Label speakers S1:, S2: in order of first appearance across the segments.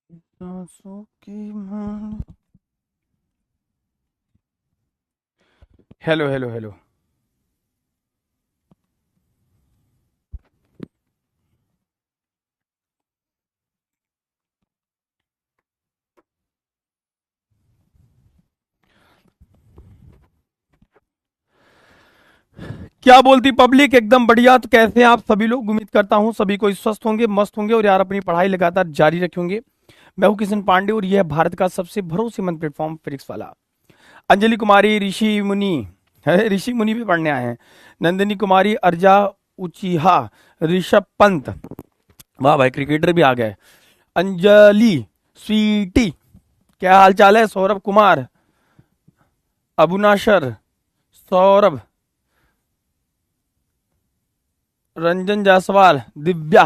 S1: सांसों की मान। Hello hello hello. क्या बोलती पब्लिक? एकदम बढ़िया। तो कैसे हैं आप सभी लोग? उम्मीद करता हूं सभी कोई स्वस्थ होंगे, मस्त होंगे और यार अपनी पढ़ाई लगातार जारी रखेंगे। मैं हूं किशन पांडे और यह है भारत का सबसे भरोसेमंद प्लेटफॉर्म फिजिक्स वाला। अंजलि कुमारी, ऋषि मुनि है, ऋषि मुनि भी पढ़ने आए हैं। नंदिनी कुमारी, अर्जा उचीहा, ऋषभ पंत, वाह भाई क्रिकेटर भी आ गए। अंजलि, स्वीटी, क्या हाल चाल है? सौरभ कुमार, अबुनाशर, सौरभ, रंजन जायसवाल, दिव्या,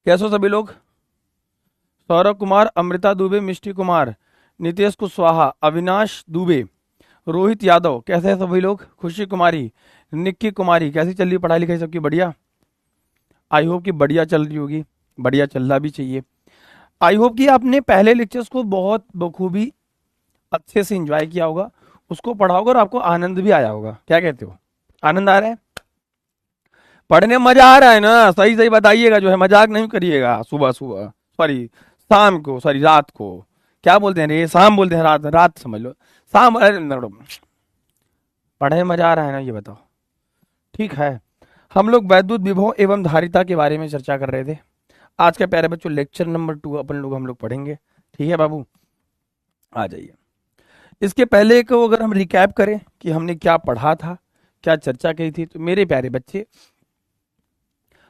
S1: कैसे हो सभी लोग? सौरभ कुमार, अमृता दुबे, मिष्टी कुमार, नितेश कुशवाहा, अविनाश दुबे, रोहित यादव, कैसे हैं सभी लोग? खुशी कुमारी, निक्की कुमारी, कैसी चल रही पढ़ाई लिखाई सबकी? बढ़िया। आई होप कि बढ़िया चल रही होगी, बढ़िया चलना भी चाहिए। आई होप कि आपने पहले लेक्चर्स को बहुत बखूबी अच्छे से एंजॉय किया होगा, उसको पढ़ा होगा और आपको आनंद भी आया होगा। क्या कहते हो? आनंद आ रहा है? पढ़ने में मजा आ रहा है ना? सही सही बताइएगा, जो है मजाक नहीं करिएगा। सुबह सुबह, सॉरी शाम को, सॉरी रात को। क्या बोलते हैं रे? शाम बोलते हैं, रात रात समझ लो। शाम, अरे पढ़ने में मजा आ रहा है ना? ये बताओ। ठीक है। हम लोग वैद्युत विभव एवं धारिता के बारे में चर्चा कर रहे थे। आज का प्यारे बच्चों लेक्चर नंबर 2 अपन लोग हम लोग पढ़ेंगे। ठीक है बाबू, आ जाइए। इसके पहले को अगर हम रिकैप करें कि हमने क्या पढ़ा था, क्या चर्चा की थी, तो मेरे प्यारे बच्चे,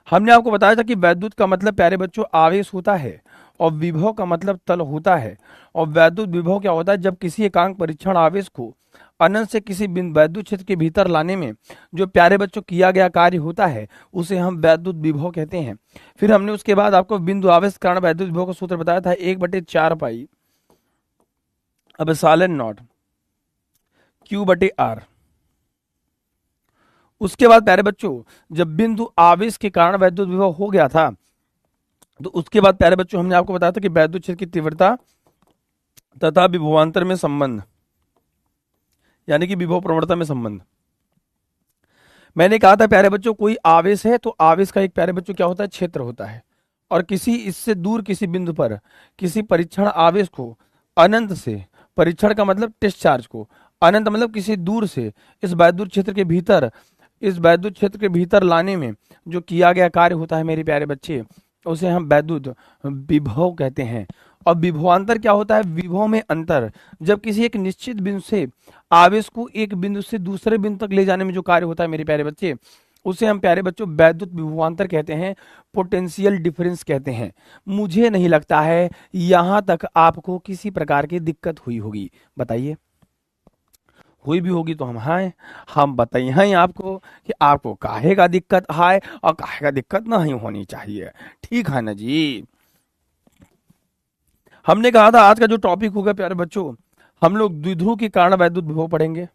S1: हमने आपको बताया था कि वैद्युत का मतलब प्यारे बच्चों आवेश होता है और विभव का मतलब तल होता है। और वैद्युत विभव क्या होता है? जब किसी एकांक परीक्षण आवेश को अनंत से किसी बिंदु वैद्युत क्षेत्र के भीतर लाने में जो प्यारे बच्चों किया गया कार्य होता है, उसे हम वैद्युत विभव कहते हैं। फिर हमने उसके बाद आपको बिंदु आवेश कारण वैद्युत विभव का सूत्र बताया था, 1/4 पाई अब सालन नॉट Q/R। उसके बाद प्यारे बच्चों, जब बिंदु आवेश के कारण वैद्युत विभव हो गया था, तो उसके बाद प्यारे बच्चों हमने आपको बताया था कि वैद्युत क्षेत्र की तीव्रता तथा विभवांतर में संबंध, यानी कि विभव प्रवणता में संबंध। मैंने कहा था प्यारे बच्चों, कोई आवेश है तो आवेश का एक प्यारे बच्चों क्या होता है? क्षेत्र होता है। और किसी इससे दूर किसी बिंदु पर किसी परीक्षण आवेश को अनंत से, परीक्षण का मतलब टेस्ट चार्ज को, अनंत मतलब किसी दूर से इस वैद्युत क्षेत्र के भीतर, इस वैद्युत क्षेत्र के भीतर लाने में जो किया गया कार्य होता है मेरे प्यारे बच्चे, उसे हम वैद्युत विभव कहते हैं। और विभवांतर क्या होता है? विभव में अंतर। जब किसी एक निश्चित बिंदु से आवेश को एक बिंदु से दूसरे बिंदु तक ले जाने में जो कार्य होता है मेरे प्यारे बच्चे, उसे हम प्यारे बच्चों वैद्युत विभवांतर कहते हैं, पोटेंशियल डिफरेंस कहते हैं। मुझे नहीं लगता है यहां तक आपको किसी प्रकार की दिक्कत हुई होगी। बताइए, हुई भी होगी तो हम बताइए हैं आपको कि आपको काहे का दिक्कत है और काहे का दिक्कत नहीं होनी चाहिए। ठीक है ना जी? हमने कहा था आज का जो टॉपिक होगा प्यारे बच्चों, हम लोग द्विध्रुव के कारण वैद्युत विभव पढ़ेंगे।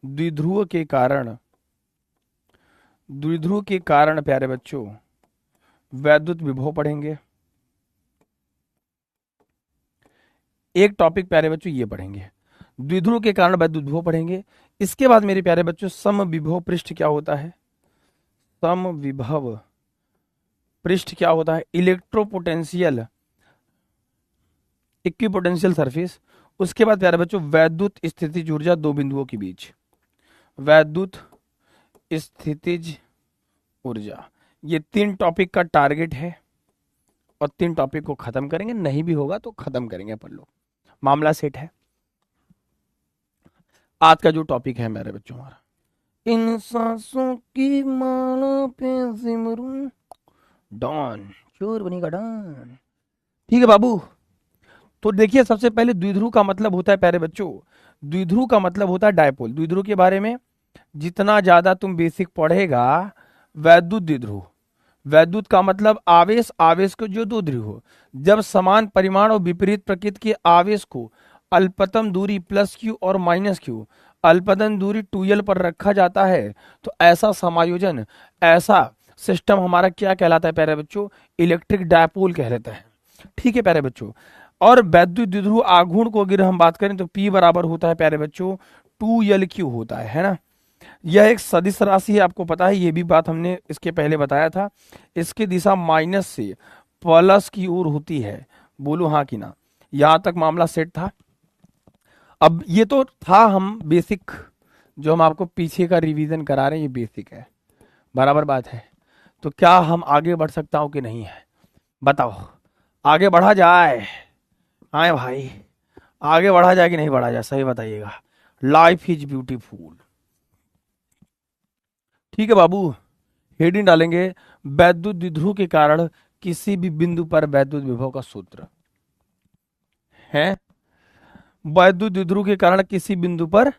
S1: द्विध्रुव के कारण, द्विध्रुव के कारण प्यारे बच्चों वैद्युत विभव पढ़ेंगे। एक टॉपिक प्यारे बच्चों ये पढ़ेंगे, द्विध्रुव के कारण वैद्युत विभव पढ़ेंगे। इसके बाद मेरे प्यारे बच्चों सम विभव पृष्ठ क्या होता है? सम विभव पृष्ठ क्या होता है? इलेक्ट्रोपोटेंशियल इक्विपोटेंशियल सरफेस। उसके बाद प्यारे बच्चों वैद्युत स्थितिज ऊर्जा दो बिंदुओं के बीच, वैद्युत स्थितिज ऊर्जा। ये 3 टॉपिक का टारगेट है और 3 टॉपिक को खत्म करेंगे, नहीं भी होगा तो खत्म करेंगे अपन लोग। मामला सेट है। आज का जो टॉपिक है मेरे बच्चों हमारा, इन सांसों की माला पे सिमरूं, डॉन, चोर बनेगा डॉन। ठीक है बाबू। तो देखिए, सबसे पहले द्विध्रुव का मतलब होता है प्यारे बच्चों, द्विध्रुव का मतलब होता है डायपोल। द्विध्रुव के बारे में जितना ज्यादा तुम बेसिक पढ़ेगा, वैद्युत द्विध्रुव, वैद्युत का मतलब आवेश, आवेश को जो दो ध्रुव हो, जब समान परिमाण और विपरीत प्रकृति के आवेश को अल्पतम दूरी +q और -q, अल्पतम दूरी 2l पर रखा जाता है, तो ऐसा समायोजन, ऐसा सिस्टम हमारा क्या कहलाता है प्यारे बच्चों, इलेक्ट्रिक डायपोल कहलाता है। ठीक है प्यारे बच्चों, और वैद्युत द्विध्रुव आघूर्ण को अगर हम बात करें तो P बराबर होता है प्यारे बच्चों 2L होता है ना। यह एक सदिश राशि है, आपको पता है, ये भी बात हमने इसके पहले बताया था। इसकी दिशा माइनस से प्लस की ओर होती है, बोलो हाँ कि ना। यहां तक मामला सेट था। अब ये तो था हम बेसिक, जो हम आपको पीछे का रिवीजन करा रहे हैं, ये बेसिक है, बराबर बात है। तो क्या हम आगे बढ़ सकता हूं कि नहीं है, बताओ, आगे बढ़ा जाए? हाँ भाई, आगे बढ़ा जाए कि नहीं बढ़ा जाए, सही बताइएगा। Life is beautiful. ठीक है बाबू, हेडिंग डालेंगे, वैद्युत द्विध्रुव के कारण किसी भी बिंदु पर वैद्युत विभव का सूत्र है। वैद्युत द्विध्रुव के कारण किसी बिंदु पर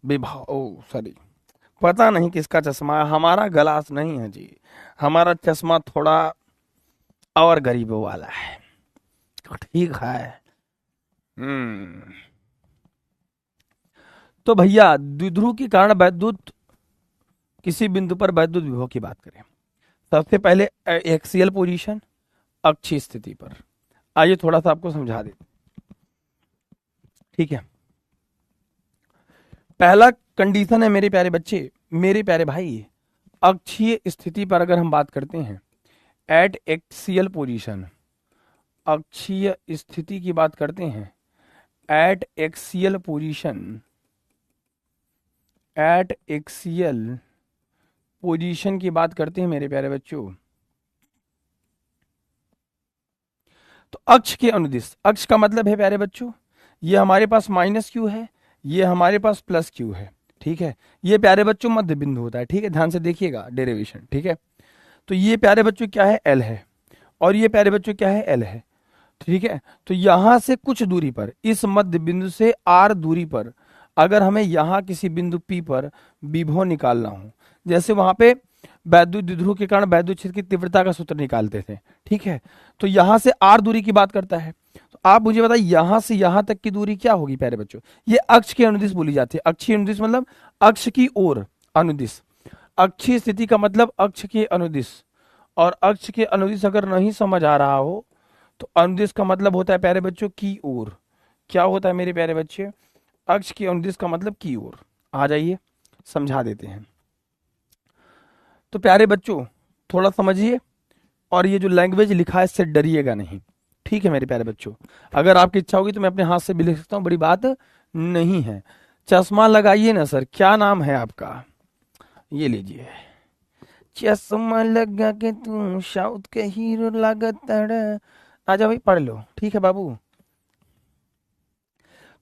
S1: विभव, ओ सॉरी, पता नहीं किसका चश्मा है, हमारा ग्लास नहीं है जी, हमारा चश्मा थोड़ा और गरीबों वाला है। ठीक है। तो भैया द्विध्रुव के कारण वैद्युत, किसी बिंदु पर वैद्युत विभव की बात करें, सबसे पहले एक्सियल पोजीशन, अक्षीय स्थिति पर। आइए थोड़ा सा आपको समझा देते। ठीक है, पहला कंडीशन है मेरे प्यारे बच्चे, मेरे प्यारे भाई, अक्षीय स्थिति पर अगर हम बात करते हैं, एट एक्सियल पोजीशन, अक्षीय स्थिति की बात करते हैं, eight axial position, eight axial position की बात करते हैं मेरे प्यारे बच्चों, तो अक्ष के अनुदिश, अक्ष का मतलब है प्यारे बच्चों, ये हमारे पास माइनस क्यू है, ये हमारे पास प्लस क्यू है। ठीक है, ये प्यारे बच्चों मध्य बिंदु होता है। ठीक है, ध्यान से देखिएगा डेरिवेशन। ठीक है, तो ये प्यारे बच्चों क्या है, एल है, और ये प्यारे बच्चों क्या है, एल है। ठीक है, तो यहां से कुछ दूरी पर, इस मध्य बिंदु से आर दूरी पर, अगर हमें यहां किसी बिंदु पी पर विभव निकालना हो, जैसे वहां पे वैद्युत द्विध्रुव के कारण वैद्युत क्षेत्र की तीव्रता का सूत्र निकालते थे। ठीक है, तो यहां से आर दूरी की बात करता है, तो आप मुझे बताइए यहां से यहां तक की दूरी क्या होगी प्यारे बच्चों, ये अक्ष के अनुदिश बोली जाती है। अक्षीय अनुदिश मतलब अक्ष की ओर अनुदिश, अक्षीय स्थिति का मतलब अक्ष के अनुदिश, और अक्ष के अनुदिश अगर नहीं समझ आ रहा हो तो अनुदिश का मतलब होता है प्यारे बच्चों की ओर। क्या होता है मेरे प्यारे बच्चे, अक्ष के अनुदिश का मतलब की ओर। आ जाइए समझा देते हैं। तो प्यारे बच्चों थोड़ा समझिए, और ये जो लैंग्वेज लिखा है इससे डरिएगा नहीं। ठीक है मेरे प्यारे बच्चों, अगर आपकी इच्छा होगी तो मैं अपने हाथ से भी लिख सकता हूँ, बड़ी बात नहीं है। चश्मा लगाइए ना सर, क्या नाम है आपका, ये लीजिए। चश्मा लगा के तू साउथ के हीरो लागत, आजा भाई पढ़ लो। ठीक है बाबू,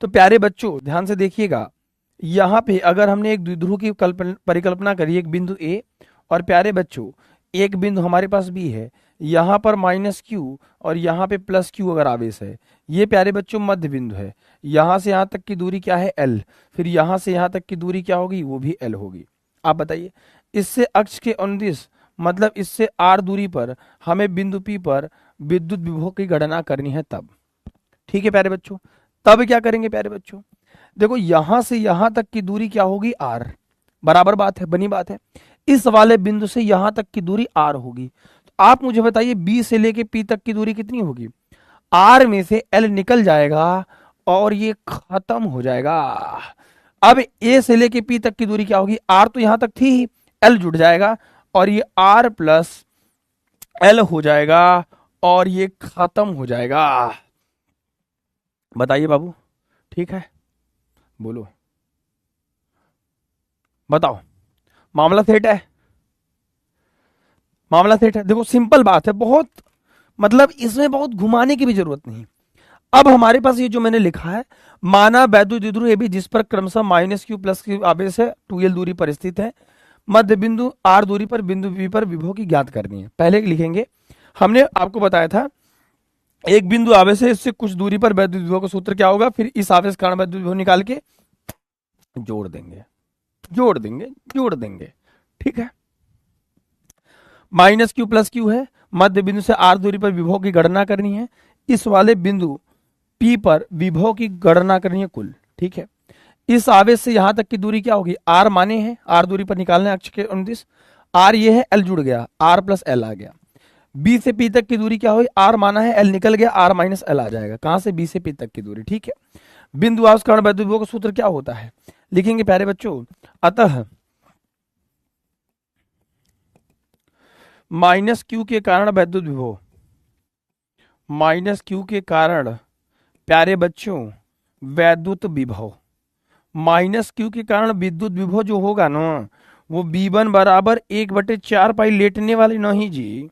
S1: तो प्यारे बच्चों ध्यान से देखिएगा, यहाँ पे अगर हमने एक द्विध्रुव की परिकल्पना करी, एक बिंदु ए, और प्यारे बच्चों एक बिंदु हमारे पास बी है, यहाँ पर माइनस क्यू और यहाँ पे प्लस क्यू अगर आवेश है, ये प्यारे बच्चों मध्य बिंदु है। यहाँ से यहाँ तक की दूरी क्या है, एल, फिर यहाँ से यहाँ तक की दूरी क्या होगी, वो भी एल होगी। आप बताइए, इससे अक्ष के अनुदिश मतलब इससे आर दूरी पर हमें बिंदु पी पर विद्युत विभव की गणना करनी है तब। ठीक है प्यारे बच्चों, तब क्या करेंगे प्यारे बच्चों, देखो यहां से यहां तक की दूरी क्या होगी, आर, बराबर बात है, बनी बात है। इस वाले बिंदु से यहां तक की दूरी आर होगी, तो आप मुझे बताइए बी से लेके पी तक की दूरी कितनी होगी, आर में से एल निकल जाएगा और ये खत्म हो जाएगा। अब ए से लेके पी तक की दूरी क्या होगी, आर तो यहां तक थी ही, एल जुड़ जाएगा और ये आर प्लस एल हो जाएगा और ये खत्म हो जाएगा। बताइए बाबू, ठीक है, बोलो, बताओ, मामला सेट है, मामला सेट है। देखो सिंपल बात है बहुत, मतलब इसमें बहुत घुमाने की भी जरूरत नहीं। अब हमारे पास ये जो मैंने लिखा है, माना वैद्युत द्विध्रुव ए बी जिस पर क्रमशः माइनस क्यू प्लस क्यू आवेश है 2l दूरी पर स्थित है, मध्य बिंदु आर दूरी पर बिंदु बी पर विभव की ज्ञात करनी है। पहले लिखेंगे, हमने आपको बताया था एक बिंदु आवेश है, इससे कुछ दूरी पर वैद्युत विभव का सूत्र क्या होगा, फिर इस आवेश कारण वैद्युत विभव निकाल के जोड़ देंगे, जोड़ देंगे, जोड़ देंगे। ठीक है, माइनस क्यू प्लस क्यू है, मध्य बिंदु से आर दूरी पर विभव की गणना करनी है, इस वाले बिंदु पी पर विभव की गणना करनी है कुल। ठीक है, इस आवेश से यहां तक की दूरी क्या होगी, आर माने हैं, आर दूरी पर निकालना है अक्ष के अनुदिश, आर ये है, एल जुड़ गया, आर प्लस एल आ गया। बी से पी तक की दूरी क्या हुई, आर माना है, एल निकल गया, आर माइनस एल आ जाएगा। कहां से, बी से पी तक की दूरी। ठीक है, बिंदु आवेश वैद्युत विभव का सूत्र क्या होता है, लिखेंगे प्यारे बच्चों, अतः माइनस क्यू के कारण वैद्युत विभव, माइनस क्यू के कारण प्यारे बच्चों वैद्युत विभव, माइनस क्यू के कारण विद्युत विभव जो होगा ना वो V1 बराबर 1/4 पाई लेटने वाली नहीं जी,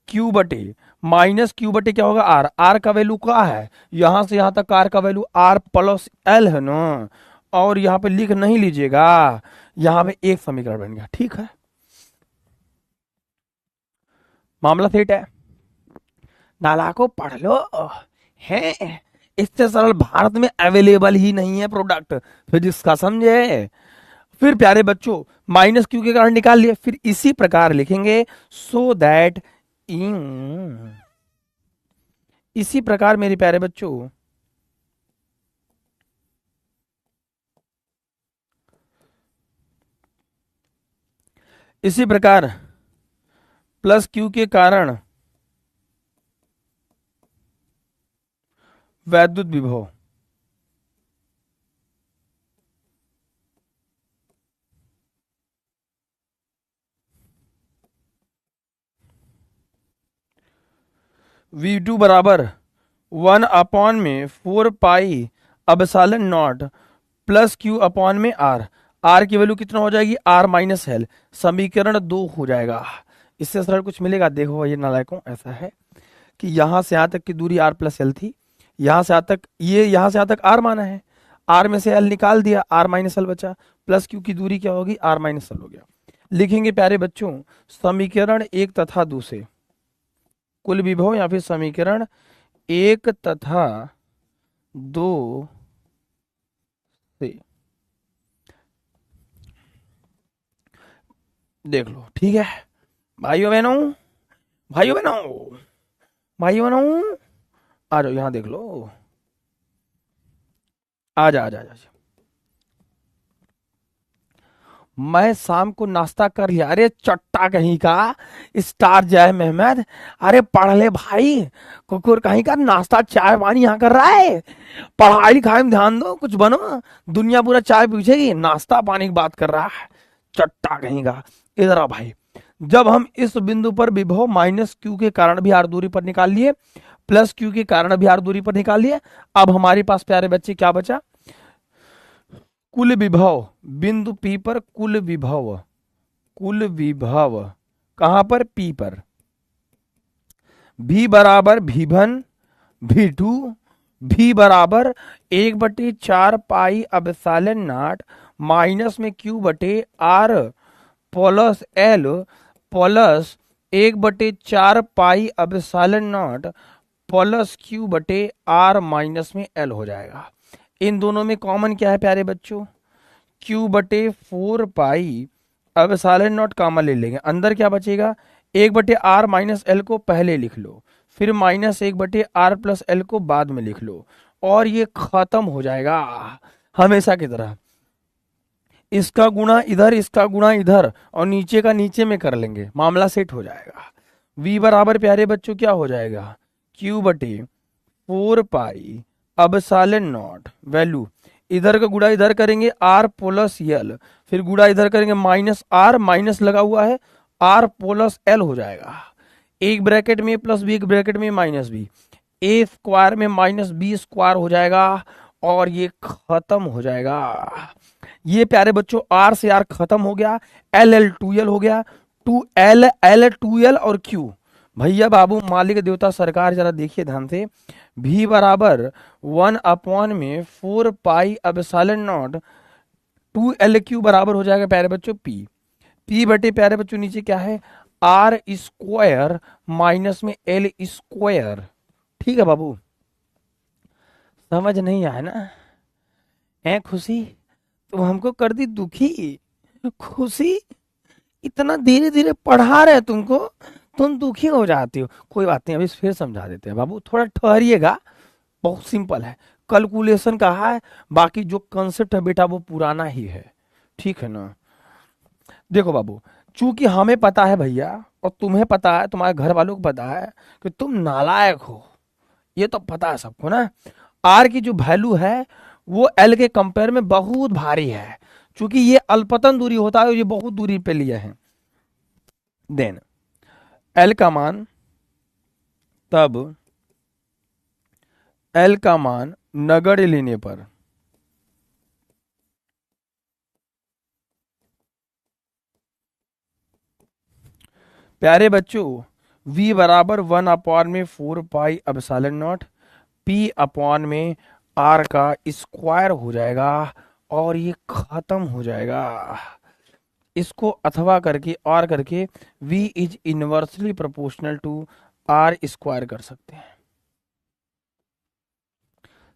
S1: क्यू बटे माइनस क्यू बटे क्या होगा, आर। आर का वैल्यू क्या है, यहां से यहां तक आर का वैल्यू आर प्लस एल है ना, और यहां पे लिख नहीं लीजिएगा, यहां पे एक समीकरण बन गया। ठीक है, मामला सेट है। नालाको पढ़ लो है, इससे सरल भारत में अवेलेबल ही नहीं है प्रोडक्ट, फिजिक्स का, समझे। फिर प्यारे बच्चों माइनस क्यू के कारण निकाल लिए, फिर इसी प्रकार लिखेंगे सो दैट इन, इसी प्रकार मेरे प्यारे बच्चों इसी प्रकार प्लस क्यू के कारण वैद्युत विभव, V2 बराबर 1/4 pi epsilon naught plus Q upon में आर। आर की वैल्यू कितना हो जाएगी, आर माइनस एल, समीकरण 2 हो जाएगा। इससे सरल कुछ मिलेगा, देखो ये नालायकों, ऐसा है कि यहां से यहां तक की दूरी आर प्लस एल थी, यहां से यहां तक, ये यहां से यहां तक आर माना है, आर में से एल निकाल दिया, आर माइनस एल बचा, प्लस क्यू की दूरी क्या होगी, आर माइनस एल हो गया। लिखेंगे प्यारे बच्चों समीकरण 1 तथा 2 से कुल विभव, या फिर समीकरण 1 तथा 2 से देख लो। ठीक है भाइयों बहनों, भाइयों बहनों, भाइयों बहनों, आ जाओ यहां देख लो, आ जा आ जा आ जा। मैं शाम को नाश्ता कर लिया, अरे चट्टा कहीं का, स्टार जय मेहमद, अरे पढ़ ले भाई, कुकुर कहीं का, नाश्ता चाय पानी यहाँ कर रहा है, पढ़ाई लिखाई में ध्यान दो, कुछ बनो, दुनिया पूरा चाय पूछेगी, नाश्ता पानी की बात कर रहा है, चट्टा कहीं का। इधर आ भाई, जब हम इस बिंदु पर विभव माइनस क्यू के कारण भी आर दूरी पर निकाल लिए, प्लस क्यू के कारण भी आर दूरी पर निकाल लिए, अब हमारे पास प्यारे बच्चे क्या बचा, कुल विभव बिंदु P पर, कुल विभव, कुल विभव कहां पर, P पर, V बराबर V1 V2, V बराबर 1/4 पाई अपसालन नॉट माइनस में Q बटे R plus L plus 1/4 pi epsilon naught plus Q बटे आर माइनस में एल हो जाएगा। इन दोनों में कॉमन क्या है प्यारे बच्चों, Q बटे 4 पाई अपसालन नॉट कॉमन ले लेंगे, अंदर क्या बचेगा, 1/r माइनस एल को पहले लिख लो, फिर माइनस 1/r प्लस एल को बाद में लिख लो, और ये खत्म हो जाएगा हमेशा की तरह। इसका गुणा इधर, इसका गुणा इधर, और नीचे का नीचे में कर लेंगे, मामला सेट हो जाएगा। v बराबर प्यारे बच्चों क्या हो जाएगा, Q बटे 4 पाई अपसालन नॉट, वैल्यू इधर का गुणा इधर करेंगे आर प्लस एल, फिर गुणा इधर करेंगे माइनस आर, माइनस लगा हुआ है, आर प्लस एल हो जाएगा, एक ब्रैकेट में प्लस बी, एक ब्रैकेट में माइनस बी, ए स्क्वायर में माइनस बी स्क्वायर हो जाएगा, और ये खत्म हो जाएगा। ये प्यारे बच्चों आर से आर खत्म हो गया, एल एल 2l हो गया, 2l एल 2l और Q, भैया बाबू मालिक देवता सरकार जरा देखिए ध्यान से, V बराबर 1/4 पाई अपसालन नॉट 2LQ बराबर हो जाएगा प्यारे बच्चों P बटे प्यारे बच्चों नीचे क्या है, आर स्क्वायर माइनस में एल स्क्वायर। ठीक है बाबू, समझ नहीं आया ना, है खुशी, तुम हमको कर दी दुखी, खुशी इतना धीरे धीरे पढ़ा रहे तुमको, तुम दुखी हो जाती हो। कोई बात नहीं, अभी फिर समझा देते हैं बाबू, थोड़ा ठहरिएगा, बहुत सिंपल है, कैलकुलेशन का है, बाकी जो कंसेप्ट है बेटा वो पुराना ही है। ठीक है ना, देखो बाबू, चूंकि हमें पता है भैया, और तुम्हें पता है, तुम्हारे घर वालों को पता है कि तुम नालायक हो, ये तो पता है सबको ना। आर की जो वैल्यू है वो एल के कंपेयर में बहुत भारी है, क्योंकि ये अल्पतन दूरी होता है और ये बहुत दूरी पे लिया है। देन एल का मान, तब एल का मान नगण्य लेने पर प्यारे बच्चों v बराबर 1/4 p अपॉन में r का स्क्वायर हो जाएगा और ये खत्म हो जाएगा। इसको अथवा करके और करके v is inversely proportional to r square कर सकते हैं।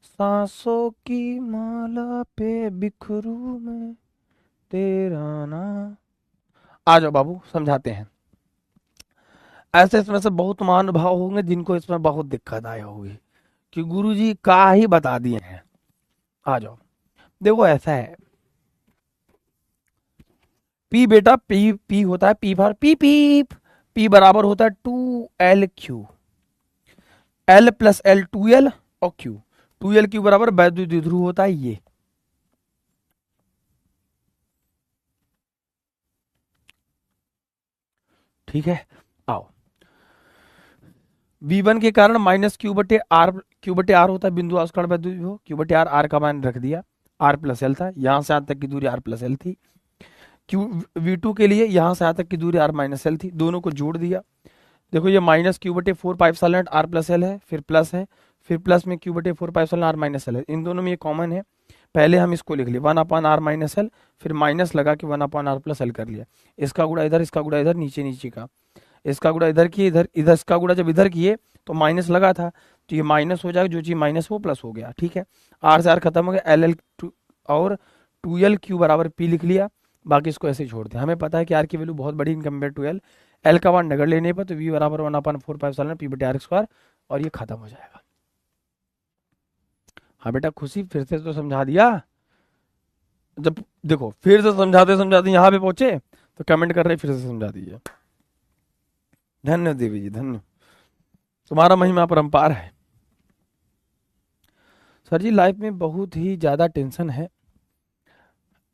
S1: सांसों की माला पे बिखरू में तेरा नाम। आ जाओ बाबू समझाते हैं। ऐसे इसमें से बहुत महानुभाव होंगे जिनको इसमें बहुत दिक्कत आई होगी कि गुरुजी का ही बता दिए हैं। आ जाओ, देखो ऐसा है, पी बेटा, पी होता है पी बार पी बराबर होता है 2l/q, l plus l 2l और q, 2l/q बराबर वैद्युत द्विध्रुव होता है ये। ठीक है, आओ, v1 के कारण माइनस q/r होता है बिंदु आस्करण वैद्युत विभव, q/r r का मान रख दिया, r प्लस एल था, यहां से यहां तक की दूरी r प्लस एल थी। क्यू v2 के लिए यहां से यहां तक की दूरी r माइनस एल थी, दोनों को जोड़ दिया। देखो ये minus q/4 r plus L है, फिर प्लस है, फिर प्लस में q/4 r माइनस एल है, इन दोनों में ये कॉमन है। पहले हम इसको लिख लिए 1/r माइनस एल, फिर माइनस लगा के 1/r प्लस एल कर लिया। इसका गुणा इधर, इसका गुणा इधर, नीचे नीचे का, इसका गुणा इधर किए, इधर इधर इसका गुणा जब इधर किए तो माइनस लगा था, तो ये माइनस हो जाएगा, जो चीज माइनस वो प्लस हो गया। ठीक है, आर से आर खत्म हो गया, एल और 2l/q बराबर p लिख लिया, बाकी इसको ऐसे ही छोड़ दें। हमें पता है कि आर की वैल्यू बहुत बड़ी in compare to L, L का मान नगर लेने पर तो v बराबर 1/4 p/r स्क्वायर, और ये खत्म हो जाएगा। हाँ बेटा खुशी, फिर से तो समझा दिया। जब देखो फिर से समझाते समझाते यहाँ पे पहुंचे तो कमेंट कर रहे फिर से समझा दीजिए। धन्य देवी जी, धन्य, तुम्हारा महिमा अपरंपार है। सर जी लाइफ में बहुत ही ज्यादा टेंशन है,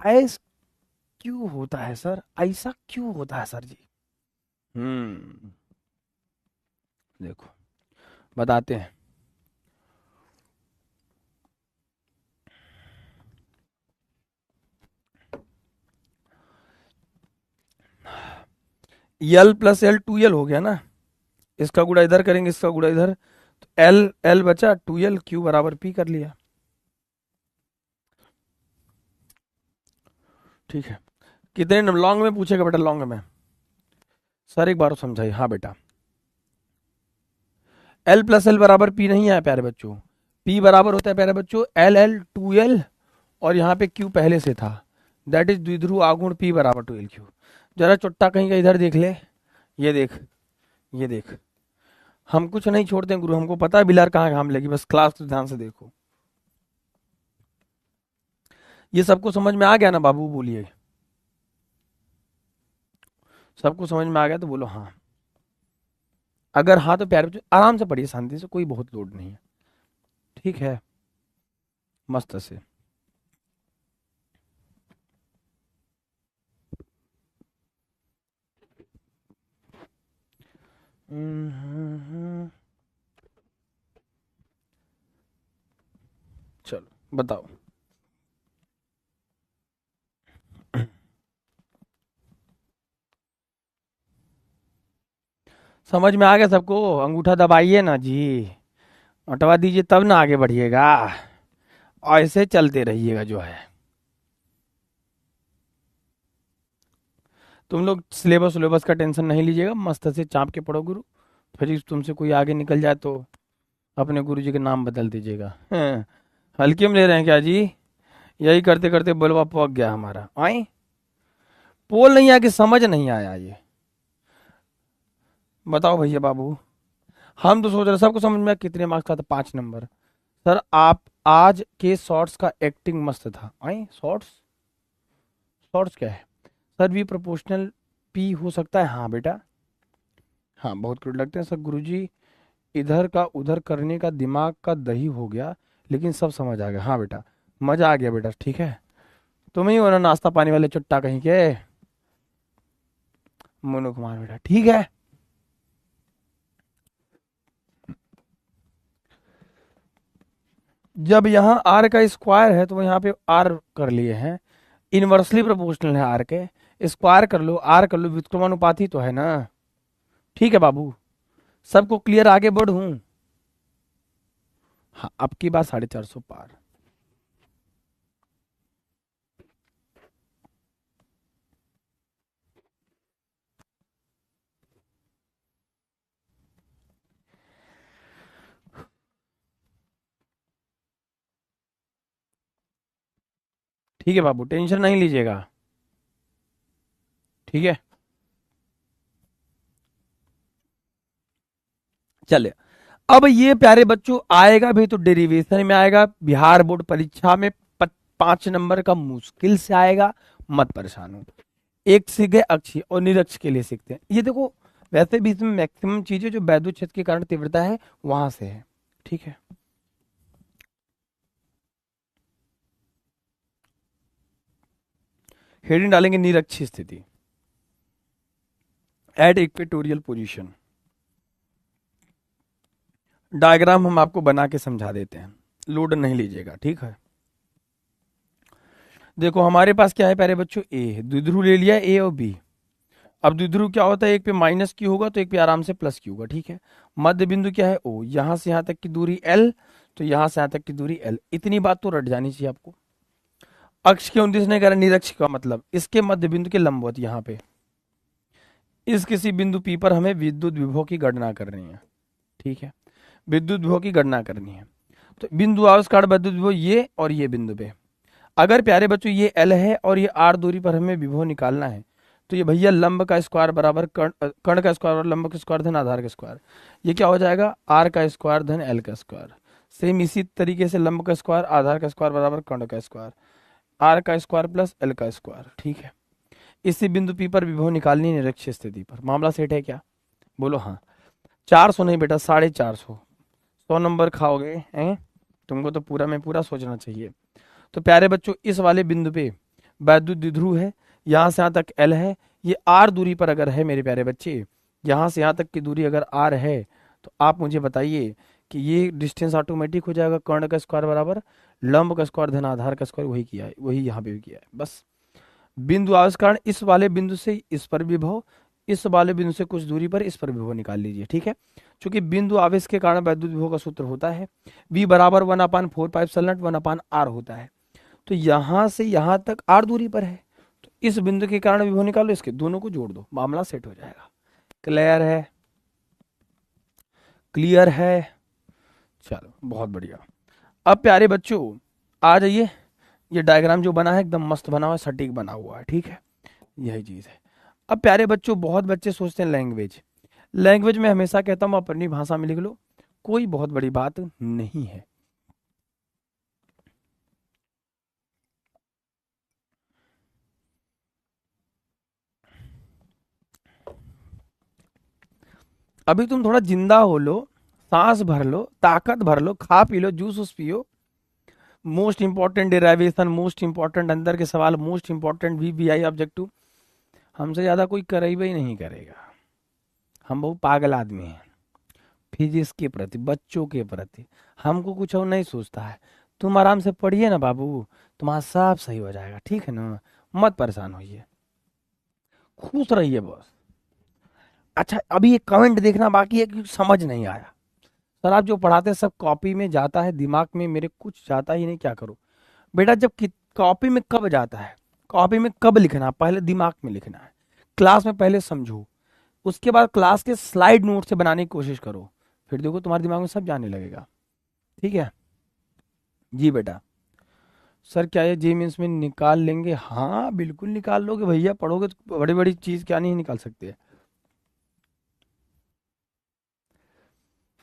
S1: ऐसा क्यों होता है सर, ऐसा क्यों होता है सर जी? देखो बताते हैं। एल प्लस एल 2l हो गया ना, इसका गुणा इधर करेंगे, इसका गुणा इधर, तो एल एल बचा 2l/q बराबर p कर लिया। ठीक है, कितने लॉन्ग में पूछेगा बेटा? लॉन्ग में सर एक बार समझाइए। हाँ बेटा, एल प्लस एल बराबर पी नहीं है प्यारे बच्चों, पी बराबर होता है प्यारे बच्चों एल 2l, और यहाँ पे q पहले से था, दैट इज द्विध्रुव आघूर्ण p बराबर 2l/q। जरा चुट्टा कहीं का इधर देख ले, ये देख, ये देख, हम कुछ नहीं छोड़ते हैं गुरु, हमको पता है बिलार कहाँ घाम लगी, बस क्लास तो ध्यान से देखो। ये सबको समझ में आ गया ना बाबू? बोलिए, सबको समझ में आ गया तो बोलो हाँ। अगर हाँ तो प्यारे बच्चों आराम से पढ़िए, शांति से, कोई बहुत लोड नहीं है। ठीक है, मस्त से। चलो बताओ। समझ में आ गया सबको? अंगूठा दबाइए ना जी, हटवा दीजिए तब ना आगे बढ़िएगा, ऐसे चलते रहिएगा जो है। तुम लोग सिलेबस सिलेबस का टेंशन नहीं लीजिएगा, मस्त से चाप के पढ़ो गुरु, फिर तुमसे कोई आगे निकल जाए तो अपने गुरु जी के नाम बदल दीजिएगा। हल्के में ले रहे हैं क्या जी? यही करते करते बलवा पक गया हमारा। आई पोल नहीं आया कि समझ नहीं आया ये बताओ भैया बाबू? हम तो सोच रहे सबको समझ में आया, कितने मार्क्स का था? 5 नंबर। सर आप आज के शॉर्ट्स का एक्टिंग मस्त था। आई शॉर्ट्स, शॉर्ट्स क्या है सर? वी प्रोपोर्शनल पी हो सकता है, हाँ बेटा, हाँ बहुत क्रूड लगते हैं सर गुरुजी, इधर का उधर करने का दिमाग का दही हो गया, लेकिन सब समझ आ गया, हाँ बेटा मजा आ गया बेटा, ठीक है। तुम ही हो ना नाश्ता पानी वाले चुट्टा कहीं के, मोनू कुमार बेटा, ठीक है। जब यहाँ आर का स्क्वायर है तो यहाँ पे आर कर लिए हैं, इनवर्सली प्रोपोर्शनल है आर के, स्क्वायर कर लो, आर कर लो, व्युत्क्रमानुपाती तो है ना, ठीक है बाबू, सबको क्लियर, आगे बढ़ूं। हाँ अब की बात 450 पार। ठीक है बाबू, टेंशन नहीं लीजिएगा, ठीक है। चलिए, अब ये प्यारे बच्चों आएगा भी तो डेरिवेशन में आएगा, बिहार बोर्ड परीक्षा में 5 नंबर का मुश्किल से आएगा, मत परेशान हो। एक सीखे अक्षीय और निरक्ष के लिए सीखते हैं, ये देखो वैसे भी इसमें मैक्सिमम चीजें जो वैद्युत क्षेत्र के कारण तीव्रता है वहां से है, ठीक है। हेडिंग डालेंगे निरक्षीय स्थिति, एट इक्वेटोरियल पोजीशन। डायग्राम हम आपको बना के समझा देते हैं, लोड नहीं लीजिएगा, ठीक है। देखो हमारे पास क्या है प्यारे बच्चों, ए है, द्विध्रुव ले लिया ए और बी। अब द्विध्रुव क्या होता है, एक पे माइनस क्यू होगा तो एक पे आराम से प्लस क्यू होगा, ठीक है। मध्य बिंदु क्या है ओ, यहां से यहां तक की दूरी एल, तो यहां से यहां तक की दूरी एल, इतनी बात तो रट जानी चाहिए आपको। अक्ष के 29 ने करा, निरक्ष का मतलब इसके मध्य बिंदु के लंबवत यहाँ पे इस किसी बिंदु पी पर हमें विद्युत विभव की गणना करनी है, ठीक है, विद्युत विभव की गणना करनी है। तो बिंदु आविष्कार विद्युत विभव ये और ये बिंदु पे, अगर प्यारे बच्चों ये एल है और ये आर दूरी पर हमें विभव निकालना है, तो ये भैया लंब का स्क्वायर बराबर कर्ण का स्क्वायर और लंब का स्क्वायर धन आधार का स्क्वायर, ये क्या हो जाएगा आर का स्क्वायर धन एल का स्क्वायर। सेम इसी तरीके से लंब का स्क्वायर आधार का स्क्वायर बराबर कर्ण का स्क्वायर, आर का स्क्वायर प्लस एल का स्क्वायर, ठीक है। इसी बिंदु पी पर विभव निकालनी निरक्षीय स्थिति पर, मामला सेट है क्या, बोलो हाँ। 400 नहीं बेटा, 450, 100 नंबर खाओगे हैं, तुमको तो पूरा में पूरा सोचना चाहिए। तो प्यारे बच्चों इस वाले बिंदु पे वैद्युत द्विध्रुव है, यहां से यहां तक एल है, ये आर दूरी पर अगर है मेरे प्यारे बच्चे, यहां से यहां तक की दूरी अगर आर है, तो आप मुझे बताइए कि ये डिस्टेंस ऑटोमेटिक हो जाएगा कर्ण का स्क्वायर बराबर लंब का स्क्वायर धन आधार का स्क्वायर, वही किया है, वही यहाँ पे भी किया है। बस बिंदु आविष्कार इस वाले बिंदु से इस पर विभव, इस वाले बिंदु से कुछ दूरी पर इस पर विभव निकाल लीजिए, ठीक है। क्योंकि बिंदु आवेश के कारण वैद्युत विभव का सूत्र होता है v बराबर 1/4 पाइप सलनट 1/r होता है। तो यहां से यहां तक r दूरी पर है, तो इस बिंदु के कारण विभव निकालो, इसके दोनों को जोड़ दो, मामला सेट हो जाएगा। क्लियर है, क्लियर है, चलो बहुत बढ़िया। अब प्यारे बच्चों आ जाइए, ये डायग्राम जो बना है एकदम मस्त बना हुआ है, सटीक बना हुआ है, ठीक है, यही चीज है। अब प्यारे बच्चों बहुत बच्चे सोचते हैं लैंग्वेज, लैंग्वेज में हमेशा कहता हूं अपनी भाषा में लिख लो, कोई बहुत बड़ी बात नहीं है। अभी तुम थोड़ा जिंदा हो लो, सांस भर लो, ताकत भर लो, खा पी लो, जूस उस पियो। Most important derivation, most important अंदर के सवाल, मोस्ट इंपॉर्टेंट वीवीआई ऑब्जेक्टिव हमसे ज्यादा कोई करेगा ही नहीं करेगा। हम बहुत पागल आदमी हैं फिजिक्स के प्रति, बच्चों के प्रति, हमको कुछ और नहीं सोचता है। तुम आराम से पढ़िए ना बाबू, तुम्हारा सब सही हो जाएगा, ठीक है ना, मत परेशान होइए, खुश रहिए बस। अच्छा अभी एक कमेंट देखना बाकी है कि समझ नहीं आया, सर आप जो पढ़ाते हैं सब कॉपी में जाता है, दिमाग में मेरे कुछ जाता ही नहीं, क्या करूं बेटा। जब कॉपी में कब जाता है, कॉपी में कब लिखना, पहले दिमाग में लिखना है, क्लास में पहले समझो, उसके बाद क्लास के स्लाइड नोट से बनाने की कोशिश करो, फिर देखो तुम्हारे दिमाग में सब जाने लगेगा, ठीक है जी बेटा। सर क्या ये जी मीन्स में निकाल लेंगे, हाँ बिल्कुल निकाल लोगे भैया, पढ़ोगे तो बड़ी बड़ी चीज क्या नहीं निकाल सकते।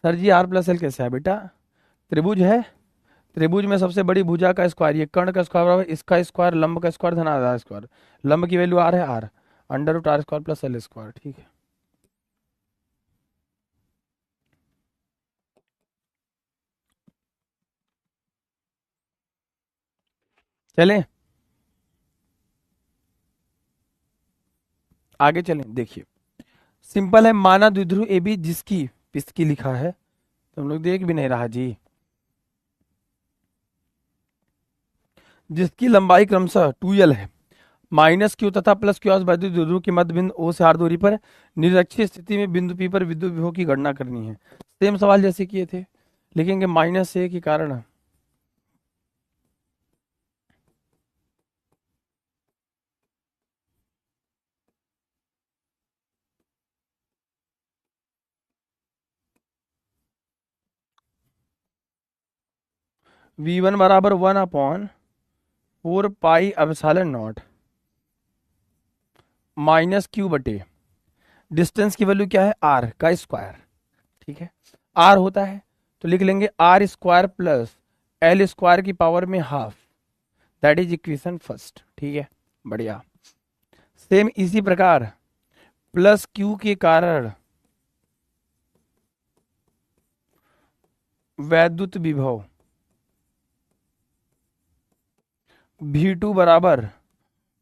S1: Sir ji R plus L कैसे है बेटा, त्रिभुज है, त्रिभुज में सबसे बड़ी भुजा का स्क्वायर, ये कर्ण का स्क्वायर बराबर इसका स्क्वायर लंब का स्क्वायर धन आधा स्क्वायर, लंब की वैल्यू आर है R, under root R square plus L square, ठीक है। चलें आगे चलें, देखिए सिंपल है, माना द्विध्रुव ए बी जिसकी पिसकी लिखा है, तो हम लोग देख भी नहीं रहा जी, जिसकी लंबाई क्रमशः 2l है, माइनस क्यू तथा प्लस क्यू वैद्युत द्विध्रुव के मध्य बिंदु ओ से आर दूरी पर निरक्षीय स्थिति में बिंदु पी पर विद्युत विभव की गणना करनी है। सेम सवाल जैसे किए थे, लिखेंगे माइनस ए के कारण V1 बराबर 1/4 pi epsilon not minus Q बटे डिस्टेंस की वैल्यू क्या है, आर का स्क्वायर, ठीक है। आर होता है तो लिख लेंगे R square plus L square की पावर में half, that is equation first, ठीक है, बढ़िया। सेम इसी प्रकार प्लस क्यू के कारण वैद्युत विभव V2 बराबर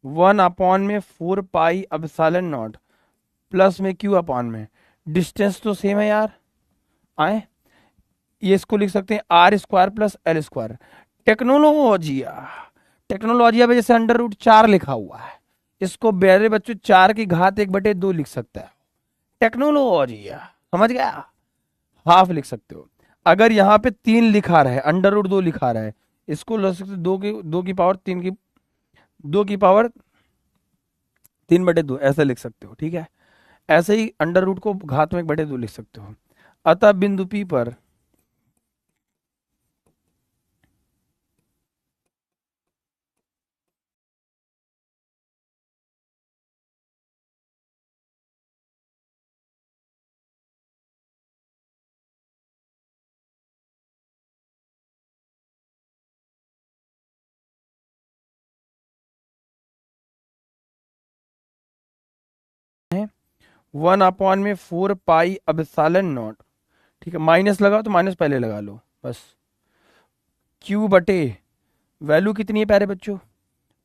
S1: 1/4 पाई एप्सिलॉन नॉट प्लस में क्यू अपॉन में, डिस्टेंस तो सेम है यार, आए ये इसको लिख सकते हैं R square plus L square. टेक्नोलॉजिया, टेक्नोलॉजिया में जैसे अंडर रूट 4 लिखा हुआ है, इसको मेरे बच्चों 4 की घात 1/2 लिख सकता है, टेक्नोलॉजिया, समझ गया, हाफ लिख सकते हो। अगर यहाँ पे 3 लिखा रहा है, अंडर रूट 2 लिखा रहा है, इसको लिख सकते 2 की पावर 3 ऐसे लिख सकते हो, ठीक है। ऐसे ही अंडर रूट को घात में 1/2 लिख सकते हो। अतः बिंदु पी पर है 1/4 पाई एप्सिलॉन नॉट, ठीक है, माइनस लगाओ तो माइनस पहले लगा लो बस, क्यू बटे वैल्यू कितनी है प्यारे बच्चों,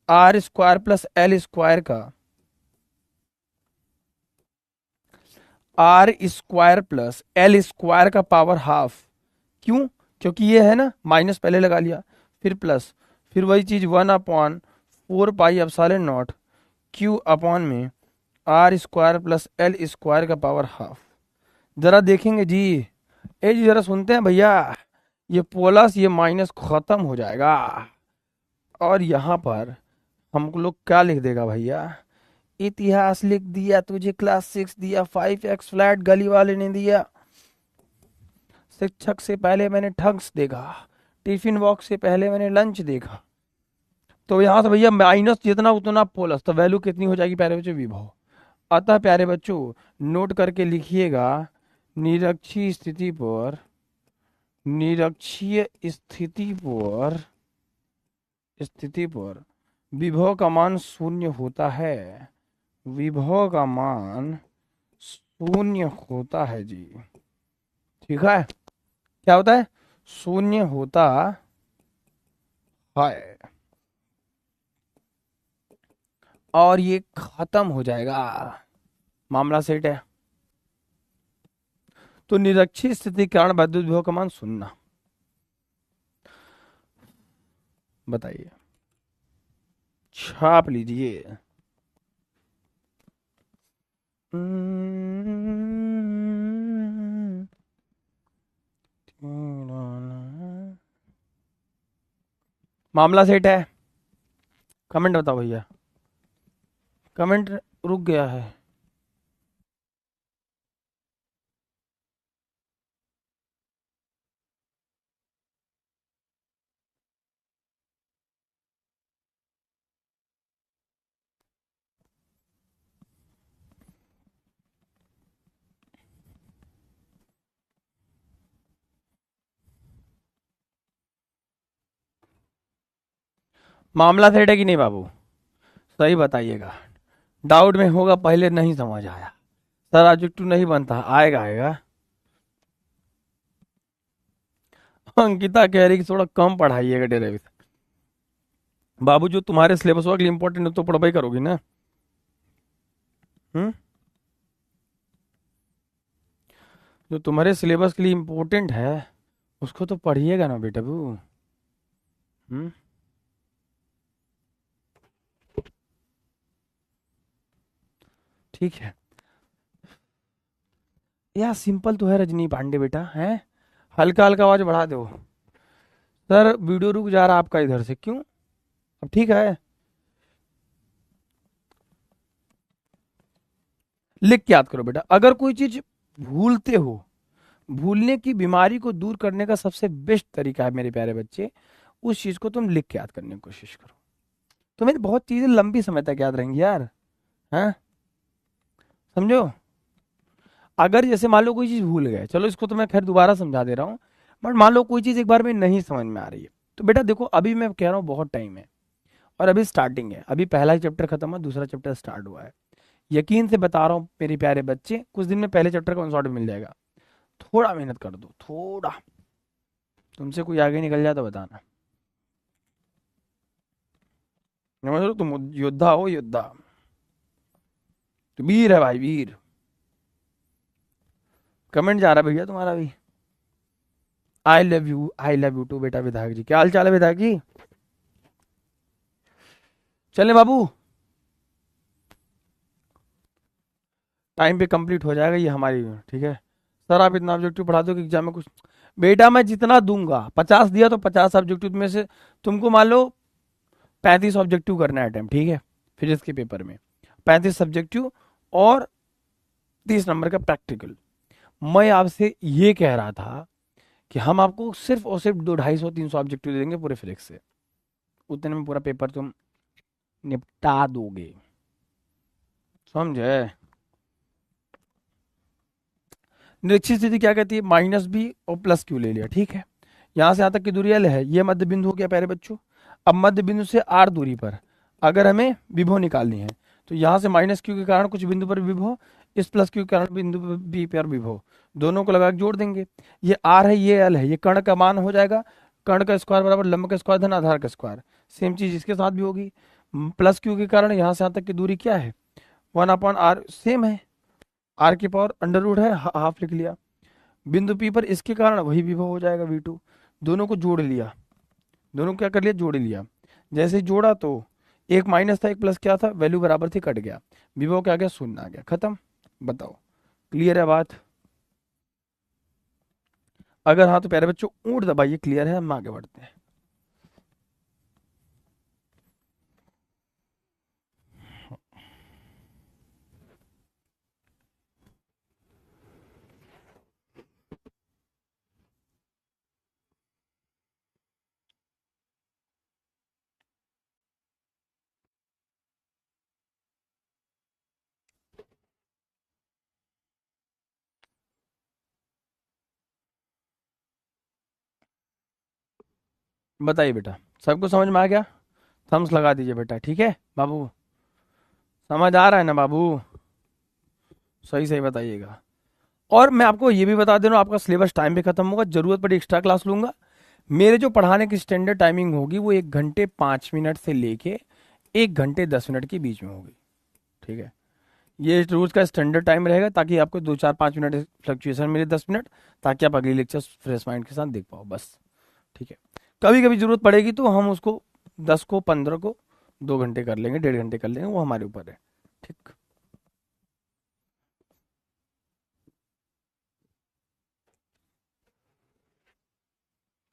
S1: R square plus L square का, R square plus L square का पावर हाफ, क्यों, क्योंकि ये है ना, माइनस पहले लगा लिया, फिर प्लस, फिर वही चीज 1/4 pi epsilon naught Q upon में R square plus L square का पावर हाफ। जरा देखेंगे जी, ए जी जरा सुनते हैं भैया, ये प्लस ये माइनस खत्म हो जाएगा, और यहाँ पर हम लोग क्या लिख देगा भैया, इतिहास लिख दिया, तुझे क्लास 6 दिया, 5x फ्लैट गली वाले ने दिया, शिक्षक से पहले मैंने ठग्स देखा, टिफिन बॉक्स से पहले मैंने लंच देखा, तो यहाँ से भैया माइनस जितना उतना प्लस, तो वैल्यू कितनी हो जाएगी प्यारे बच्चों, विभव। अतः प्यारे बच्चों नोट करके लिखिएगा, निरक्षीय स्थिति पर, निरक्षीय स्थिति पर विभव का मान शून्य होता है, विभव का मान शून्य होता है जी, ठीक है, क्या होता है, शून्य होता है, और ये खत्म हो जाएगा, मामला सेट है। तो निरक्षीय स्थिति के कारण वैद्युत विभव का मान शून्य, बताइए, छाप लीजिए। मामला सेट है, कमेंट बताओ भैया, कमेंट रुक गया है, मामला सेट है कि नहीं बाबू, सही बताइएगा। डाउट में होगा, पहले नहीं समझ आया, सर ऑब्जेक्टिव नहीं बनता, आएगा आएगा। अंकिता कह रही कि थोड़ा कम पढ़ाइएगा डेरिवेशन। बाबू जो तुम्हारे सिलेबस के लिए इंपॉर्टेंट है तो पढ़ाई करोगी ना। हम्म, जो तुम्हारे सिलेबस के लिए इंपॉर्टेंट है उसको तो पढ़िएगा ना बेटा बू। हम्म, ठीक है। यार सिंपल तो है रजनी पांडे बेटा, है हल्का हल्का आवाज बढ़ा दो। सर वीडियो रुक जा रहा आपका इधर से, क्यों? अब ठीक है, लिख के याद करो बेटा। अगर कोई चीज भूलते हो, भूलने की बीमारी को दूर करने का सबसे बेस्ट तरीका है मेरे प्यारे बच्चे, उस चीज को तुम लिख के याद करने की कोशिश करो। तुम्हें बहुत चीजें लंबी समय तक याद रहेंगी यार, हैं, समझो। अगर जैसे मान लो कोई चीज भूल गए, चलो इसको तो मैं खैर दोबारा समझा दे रहा हूँ, बट मान लो कोई चीज एक बार में नहीं समझ में आ रही है, तो बेटा देखो अभी मैं कह रहा हूँ बहुत टाइम है और अभी स्टार्टिंग है, अभी पहला चैप्टर खत्म हुआ, दूसरा चैप्टर स्टार्ट हुआ है। यकीन से बता रहा हूँ मेरे प्यारे बच्चे, कुछ दिन में पहले चैप्टर का शॉर्ट मिल जाएगा। थोड़ा मेहनत कर दो, थोड़ा। तुमसे कोई आगे निकल जाए तो बताना। समझ लो तुम योद्धा हो, योद्धा। तो वीर है भाई, वीर। कमेंट जा रहा है भैया तुम्हारा भी। I love you, I love you too बेटा विधायक जी। क्या हाल चाल है विधायक जी? चले बाबू, टाइम पे कंप्लीट हो जाएगा ये हमारी, ठीक है। सर आप इतना ऑब्जेक्टिव पढ़ा दो कि एग्जाम में कुछ। बेटा मैं जितना दूंगा, 50 दिया तो 50 ऑब्जेक्टिव में से तुमको मान लो 35 ऑब्जेक्टिव करना है अटेम्प्ट, ठीक है, फिजिक्स के पेपर में 35 सब्जेक्टिव और 30 नंबर का प्रैक्टिकल। मैं आपसे ये कह रहा था कि हम आपको सिर्फ और सिर्फ 200-250-300 ऑब्जेक्टिव दे देंगे पूरे फिजिक्स से, उतने में पूरा पेपर तुम निपटा दोगे, समझे? निरीक्षित स्थिति क्या कहती है? माइनस बी और प्लस क्यू ले लिया, ठीक है। यहां से यहां तक की दूरी एल है, ये मध्य बिंदु हो गया प्यारे बच्चों। अब मध्य बिंदु से आर दूरी पर अगर हमें विभव निकालनी है, तो यहां से माइनस क्यू के कारण कुछ बिंदु पर विभव, इस प्लस क्यू के कारण बिंदु बी पर विभव, दोनों को लगा के जोड़ देंगे। ये आर है, ये एल है, ये कर्ण का मान हो जाएगा। कर्ण का स्क्वायर बराबर लंब का स्क्वायर धन आधार का स्क्वायर। सेम चीज इसके साथ भी होगी। प्लस क्यू के कारण यहां से यहां तक की दूरी क्या है? 1/r सेम है, आर की पावर अंडर रूट है, हाफ लिख लिया। बिंदु पी पर इसके कारण वही विभव हो जाएगा V2। दोनों को जोड़ लिया, दोनों को क्या कर लिया? जोड़ लिया। जैसे ही जोड़ा तो एक माइनस था एक प्लस क्या था, वैल्यू बराबर थी, कट गया, विभव क्या गया? शून्य आ गया, खत्म। बताओ क्लियर है बात? अगर हाँ तो प्यारे बच्चों ऊंट दबाइए, क्लियर है, हम आगे बढ़ते हैं। बताइए बेटा, सबको समझ में आ गया? थम्स लगा दीजिए बेटा, ठीक है बाबू, समझ आ रहा है ना बाबू? सही सही बताइएगा। और मैं आपको ये भी बता दे रहा हूँ, आपका सिलेबस टाइम पे खत्म होगा, जरूरत पड़ी एक्स्ट्रा क्लास लूंगा। मेरे जो पढ़ाने की स्टैंडर्ड टाइमिंग होगी वो 1 घंटे 5 मिनट से लेके 1 घंटे 10 मिनट के बीच में होगी, ठीक है। ये रोज का स्टैंडर्ड टाइम रहेगा ताकि आपको 2 4 5 मिनट फ्लक्चुएशन मिले, 10 मिनट, ताकि आप अगली लेक्चर फ्रेश माइंड के साथ देख पाओ, बस, ठीक है। कभी कभी जरूरत पड़ेगी तो हम उसको 10 को 15 को 2 घंटे कर लेंगे, 1.5 घंटे कर लेंगे, वो हमारे ऊपर है, ठीक।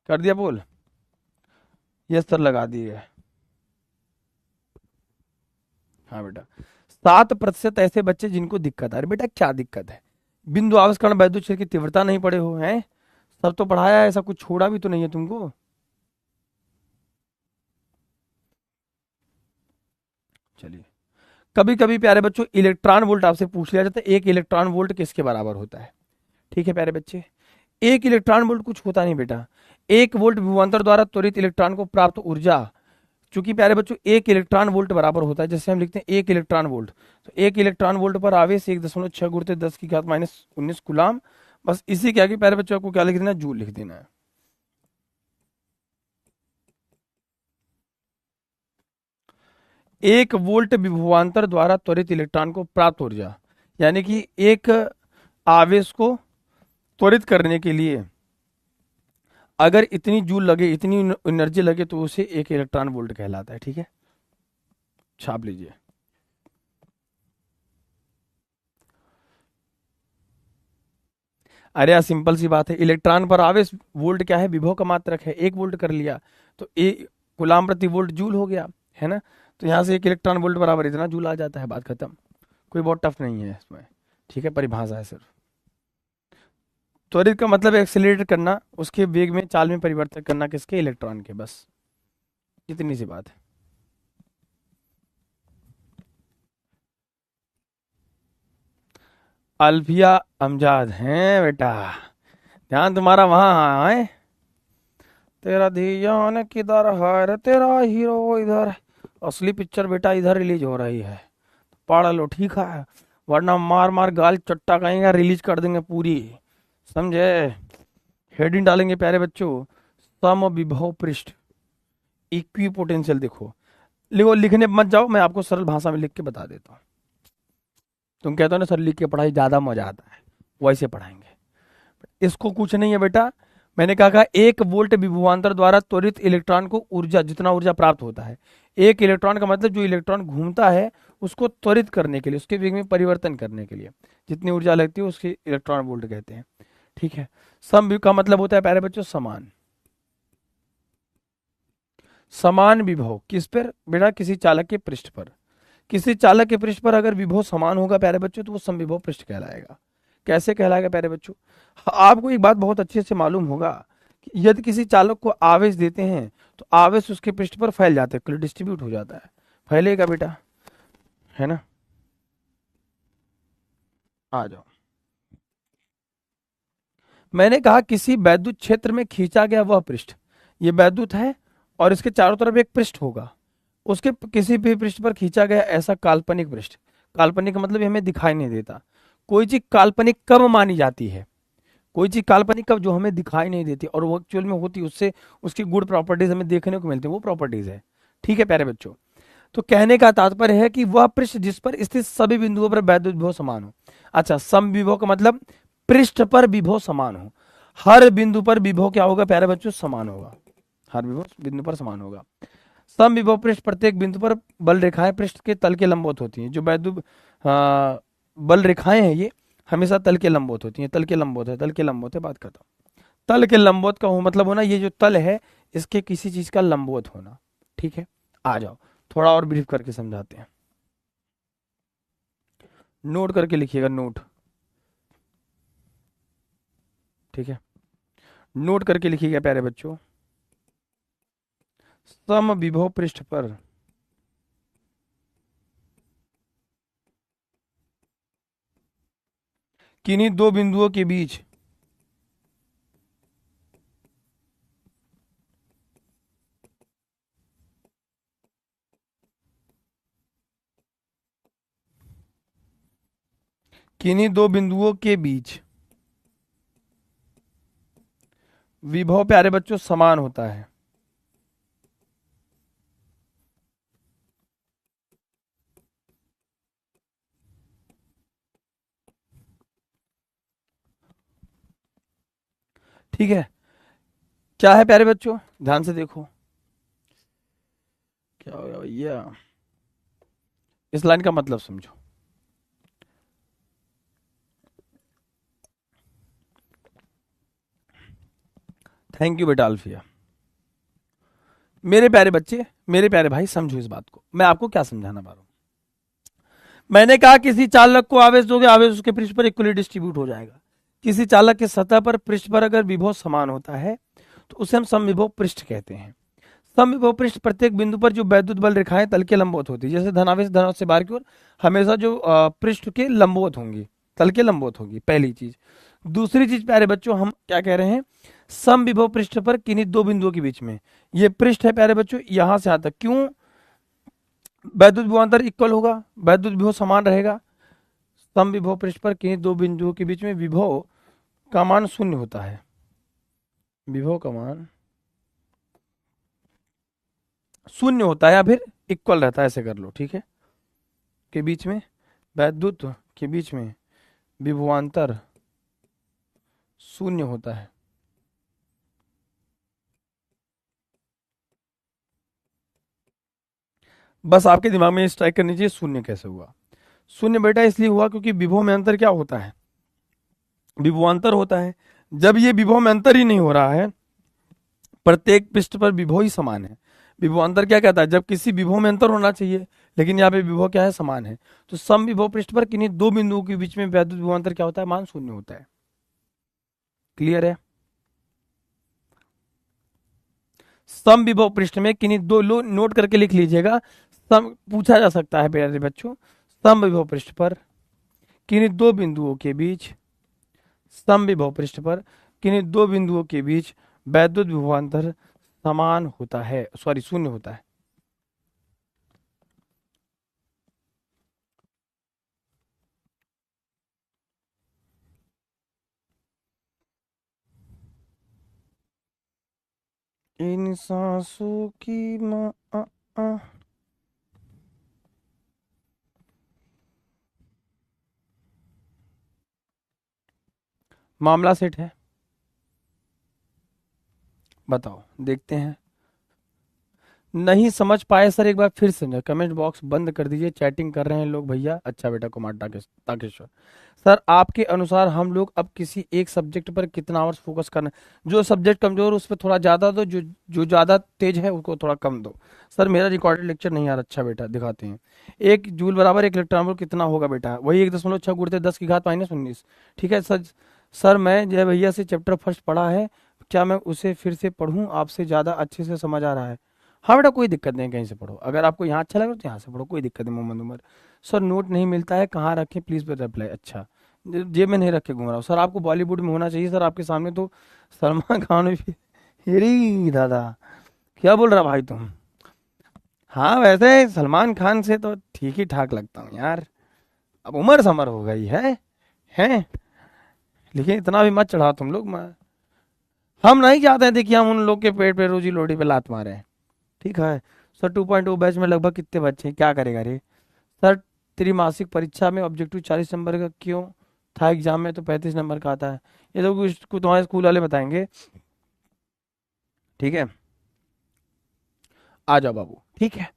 S1: कर दिया बोल? ये सर लगा दिए। हाँ बेटा, 7% ऐसे बच्चे जिनको दिक्कत आ रही। बेटा क्या दिक्कत है? बिंदु आविष्करण वैद्युत क्षेत्र की तीव्रता नहीं पढ़े हो हैं? सब तो पढ़ाया है, ऐसा कुछ छोड़ा भी तो नहीं है तुमको। चलिए, कभी कभी प्यारे बच्चों इलेक्ट्रॉन वोल्ट आपसे पूछ लिया जाता है, एक इलेक्ट्रॉन वोल्ट किसके बराबर होता है? ठीक है प्यारे बच्चे, एक इलेक्ट्रॉन वोल्ट कुछ होता नहीं बेटा। 1 वोल्ट विभवांतर द्वारा त्वरित इलेक्ट्रॉन को प्राप्त ऊर्जा चूंकि प्यारे बच्चों 1 इलेक्ट्रॉन वोल्ट बराबर होता है, जैसे हम लिखते हैं 1 इलेक्ट्रॉन वोल्ट, तो 1 इलेक्ट्रॉन वोल्ट पर आवेश 1.6 गुणित 10⁻⁻19 कूलाम। बस इसी के आगे प्यारे बच्चों आपको क्या लिख देना है, जूल लिख देना है। 1 वोल्ट विभवांतर द्वारा त्वरित इलेक्ट्रॉन को प्राप्त ऊर्जा, यानी कि एक आवेश को त्वरित करने के लिए अगर इतनी जूल लगे, इतनी एनर्जी लगे, तो उसे 1 इलेक्ट्रॉन वोल्ट कहलाता है। ठीक है, छाप लीजिए। अरे यार सिंपल सी बात है, इलेक्ट्रॉन पर आवेश वोल्ट क्या है, विभव का मात्रक है, 1 वोल्ट कर लिया तो कूलाम प्रति वोल्ट जूल हो गया, है ना। तो यहाँ से 1 इलेक्ट्रॉन वोल्ट बराबर इतना जूल आ जाता है, बात खत्म। कोई बहुत टफ नहीं है इसमें, ठीक है, परिभाषा है सिर्फ। त्वरित का मतलब एक्सेलरेट करना, उसके वेग में, चाल में परिवर्तन करना, किसके, इलेक्ट्रॉन के, बस इतनी सी बात है। अल्फिया अमजाद हैं बेटा, ध्यान तुम्हारा वहां है। तेरा ध्यान किधर है रे, तेरा हीरो इधर। असली पिक्चर बेटा इधर रिलीज हो रही है, पढ़ लो, ठीक है, वरना मार मार गाल चट्टा कहेंगे, रिलीज कर देंगे पूरी, समझे। हेडिंग डालेंगे प्यारे बच्चों, सम विभव पृष्ठ इक्वी पोटेंशियल। देखो लिखो, लिखने मत जाओ, मैं आपको सरल भाषा में लिख के बता देता हूँ। तुम कहते हो ना सर लिख के पढ़ाई ज्यादा मजा आता है, वैसे पढ़ाएंगे। इसको कुछ नहीं है बेटा, मैंने कहा 1 वोल्ट विभवांतर द्वारा त्वरित इलेक्ट्रॉन को ऊर्जा, जितना ऊर्जा प्राप्त होता है, 1 इलेक्ट्रॉन का मतलब जो इलेक्ट्रॉन घूमता है उसको त्वरित करने के लिए, उसके वेग में परिवर्तन करने के लिए जितनी ऊर्जा लगती है उसके इलेक्ट्रॉन वोल्ट कहते हैं। ठीक है, सम का मतलब होता है प्यारे बच्चों समान, समान विभव किस पर बेटा, किसी चालक के पृष्ठ पर। किसी चालक के पृष्ठ पर अगर विभव समान होगा प्यारे बच्चों, तो वो समविभव पृष्ठ कहलाएगा। कैसे कहलाएगा प्यारे बच्चों, आपको एक बात बहुत अच्छे से मालूम होगा कि यदि किसी चालक को आवेश देते हैं तो आवेश उसके पृष्ठ पर फैल जाते हैं, डिस्ट्रीब्यूट हो जाता है, फैलेगा बेटा, है ना। आ जाओ, मैंने कहा किसी वैद्युत क्षेत्र में खींचा गया वह पृष्ठ, ये वैद्युत है और इसके चारों तरफ एक पृष्ठ होगा, उसके किसी भी पृष्ठ पर खींचा गया ऐसा काल्पनिक पृष्ठ। काल्पनिक का मतलब हमें दिखाई नहीं देता। कोई चीज काल्पनिक कब मानी जाती है, कोई चीज काल्पनिक कब, जो हमें दिखाई नहीं देती और वो एक्चुअल में होती, उससे उसकी गुड प्रॉपर्टीज हमें देखने को मिलती है, वो प्रॉपर्टीज है। ठीक है प्यारे बच्चों, तो कहने का तात्पर्य है कि वह पृष्ठ जिस पर स्थित सभी बिंदुओं पर वैद्युत विभव समान हो। अच्छा, सम विभव का मतलब पृष्ठ पर विभव समान हो, हर बिंदु पर विभव क्या होगा प्यारे बच्चों, समान होगा, हर विभव बिंदु पर समान होगा। सम विभव पृष्ठ प्रत्येक बिंदु पर बल रेखाएं पृष्ठ के तल के लंबवत होती हैं। जो वैद्युत बल रेखाएं हैं ये हमेशा तल के लंबवत होती हैं, तल के लंबवत है, तल के लंबवत है, बात खत्म। तल के लंबवत का मतलब होना, ये जो तल है इसके किसी चीज का लंबवत होना। ठीक है, आ जाओ थोड़ा और ब्रीफ करके समझाते हैं, नोट करके लिखिएगा, नोट, ठीक है, नोट करके लिखिएगा प्यारे बच्चों। सम विभव पृष्ठ पर किन्हीं दो बिंदुओं के बीच किन्हीं दो बिंदुओं के बीच विभव प्यारे बच्चों समान होता है। ठीक है, क्या है प्यारे बच्चों, ध्यान से देखो, क्या हो गया भैया, इस लाइन का मतलब समझो। थैंक यू बेटा अल्फिया। मेरे प्यारे बच्चे, मेरे प्यारे भाई, समझो इस बात को, मैं आपको क्या समझाना पा रहा हूं। मैंने कहा किसी चालक को आवेश दोगे, आवेश उसके पृष्ठ पर इक्वली डिस्ट्रीब्यूट हो जाएगा। किसी चालक के सतह पर पृष्ठ पर अगर विभव समान होता है तो उसे हम समविभव पृष्ठ कहते हैं। समविभव पृष्ठ प्रत्येक बिंदु पर जो वैद्युत बल रेखाएं तल के लंबवत होती है, जैसे धनावेश धनावेश से बाहर की ओर हमेशा जो पृष्ठ के लंबवत होंगी, तल के लंबवत होगी, पहली चीज। दूसरी चीज प्यारे बच्चों, हम क्या कह रहे हैं, समविभव पृष्ठ पर किन्हीं दो बिंदुओं के बीच में, ये पृष्ठ है प्यारे बच्चों, यहां से यहां तक, क्यों वैद्युत विभवांतर इक्वल होगा, वैद्युत विभव समान रहेगा। समविभव पृष्ठ पर किन्हीं दो बिंदुओं के बीच में विभव का मान शून्य होता है, विभव का मान शून्य होता है या फिर इक्वल रहता है, ऐसे कर लो, ठीक है। के बीच में वैद्युत के बीच में विभवांतर शून्य होता है। बस आपके दिमाग में स्ट्राइक करनी चाहिए शून्य कैसे हुआ। शून्य बेटा इसलिए हुआ क्योंकि विभव में अंतर क्या होता है, विभवांतर होता है। जब ये विभव में अंतर ही नहीं हो रहा है, प्रत्येक पृष्ठ पर विभव ही समान है। विभवांतर क्या कहता है, जब किसी विभव में अंतर होना चाहिए लेकिन यहाँ पे विभव क्या है, समान है। तो सम विभव पृष्ठ पर किन्हीं दो बिंदुओं के बीच में वैद्युत विभवांतर क्या होता है, मान शून्य होता है। क्लियर है। सम विभव पृष्ठ में किन्हीं दो, लो नोट करके लिख लीजिएगा, सम पूछा जा सकता है प्यारे बच्चों, सम विभव पृष्ठ पर किन्हीं दो बिंदुओं के बीच, सम विभव पृष्ठ पर किन्हीं दो बिंदुओं के बीच वैद्युत विभवांतर समान होता है, सॉरी शून्य होता है। इन सांसों की मामला सेट है, बताओ देखते हैं। नहीं समझ पाए सर, एक बार फिर से कमेंट बॉक्स बंद कर दीजिए, चैटिंग कर रहे हैं लोग भैया। अच्छा बेटा कुमार ताकेश्वर, सर आपके अनुसार हम लोग अब किसी एक सब्जेक्ट पर कितना आवर्स फोकस करना, जो सब्जेक्ट कमजोर उस पर थोड़ा ज्यादा दो, जो ज्यादा तेज है उसको थोड़ा कम दो। सर मेरा रिकॉर्डेड लेक्चर नहीं आ रहा। अच्छा बेटा दिखाते हैं, 1 जूल बराबर 1 इलेक्ट्रॉन वोल्ट कितना होगा बेटा, वही 1.6 गुणित 10⁻⁻19। ठीक है सर। सर मैं जय भैया से चैप्टर फर्स्ट पढ़ा है, क्या मैं उसे फिर से पढ़ूं, आपसे ज्यादा अच्छे से समझ आ रहा है। हाँ बेटा कोई दिक्कत नहीं, कहीं से पढ़ो, अगर आपको यहाँ अच्छा लगे तो यहाँ से पढ़ो, कोई दिक्कत नहीं। मोहम्मद उमर, सर नोट नहीं मिलता है, कहाँ रखें प्लीज पर रिप्लाई। अच्छा जेब में नहीं रख के घूम रहा हूँ सर, आपको बॉलीवुड में होना चाहिए सर, आपके सामने तो सलमान खान भी। अरे दादा क्या बोल रहा भाई तुम। हाँ वैसे सलमान खान से तो ठीक ही ठाक लगता हूँ यार, अब उम्र समर हो गई है। लेकिन इतना भी मत चढ़ाओ तुम लोग, हम नहीं चाहते हैं देखिए हम उन लोग के पेट पे रोजी रोटी पे लात मारे हैं। ठीक है सर। 2.0 बैच में लगभग कितने बच्चे हैं, क्या करेगा रे सर। त्रिमासिक परीक्षा में ऑब्जेक्टिव 40 नंबर का क्यों था, एग्जाम में तो 35 नंबर का आता है। ये तो कुछ तुम्हारे स्कूल वाले बताएंगे। ठीक है आ जाओ बाबू। ठीक है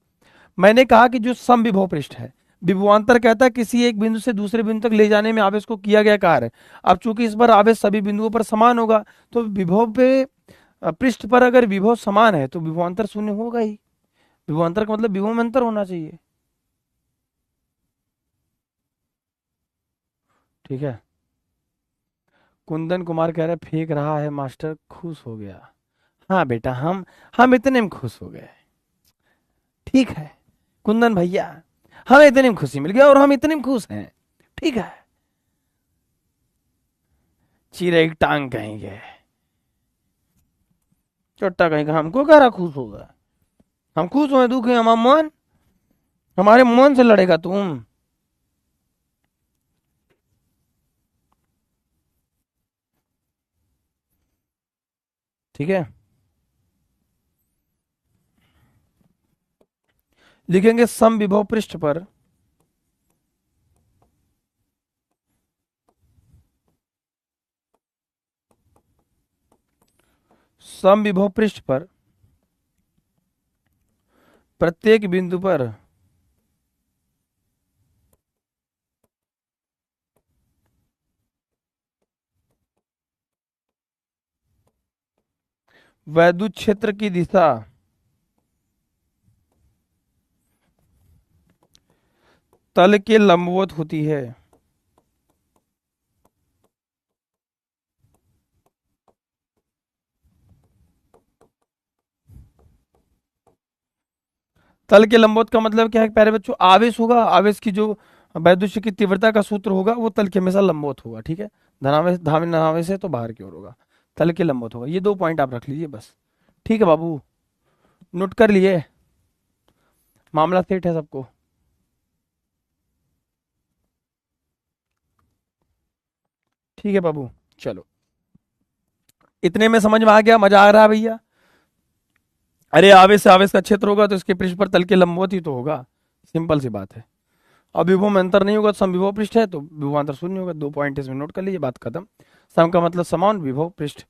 S1: मैंने कहा कि जो समविभव पृष्ठ है, विभवांतर कहता है किसी एक बिंदु से दूसरे बिंदु तक ले जाने में आवेश को किया गया कार्य। अब चूंकि इस पर आवेश सभी बिंदुओं पर समान होगा, तो विभव पे पृष्ठ पर अगर विभव समान है तो विभवांतर शून्य होगा ही। विभवांतर का मतलब विभव में अंतर होना चाहिए। ठीक है कुंदन कुमार कह रहे फेंक रहा है मास्टर, खुश हो गया। हाँ बेटा हम इतने में खुश हो गए। ठीक है कुंदन भैया, हमें इतने में खुशी मिल गया और हम इतने में खुश हैं। ठीक है चिरे की टांग कहेंगे, चोट्टा कहेंगे, हमको कह रहा खुश होगा। हम खुश हुए दुख है हमारा मन, हमारे मन से लड़ेगा तुम। ठीक है लिखेंगे समविभव पृष्ठ पर समविभव पृष्ठ पर प्रत्येक बिंदु पर वैद्युत क्षेत्र की दिशा तल के लंबवत होती है। तल के लंबवत का मतलब क्या है प्यारे बच्चों, आवेश होगा, आवेश की जो वैद्युत की तीव्रता का सूत्र होगा वो तल के हमेशा लंबवत होगा। ठीक है धनावेश धनावेश है तो बाहर की ओर होगा। तल के लंबवत होगा। ये 2 पॉइंट आप रख लीजिए बस। ठीक है बाबू, नोट कर लिए, मामला सेट है सबको। ठीक है बाबू, चलो इतने में समझ में आ गया, मजा आ रहा है भैया। अरे आवेश से आवेश का क्षेत्र होगा तो इसके पृष्ठ पर तल के लंबवत ही तो होगा, सिंपल सी बात है। अब विभव में अंतर नहीं होगा तो समविभव पृष्ठ है तो विभवांतर शून्य होगा। 2 पॉइंट इसमें नोट कर लीजिए, बात खत्म। सम का मतलब समान, विभव पृष्ठ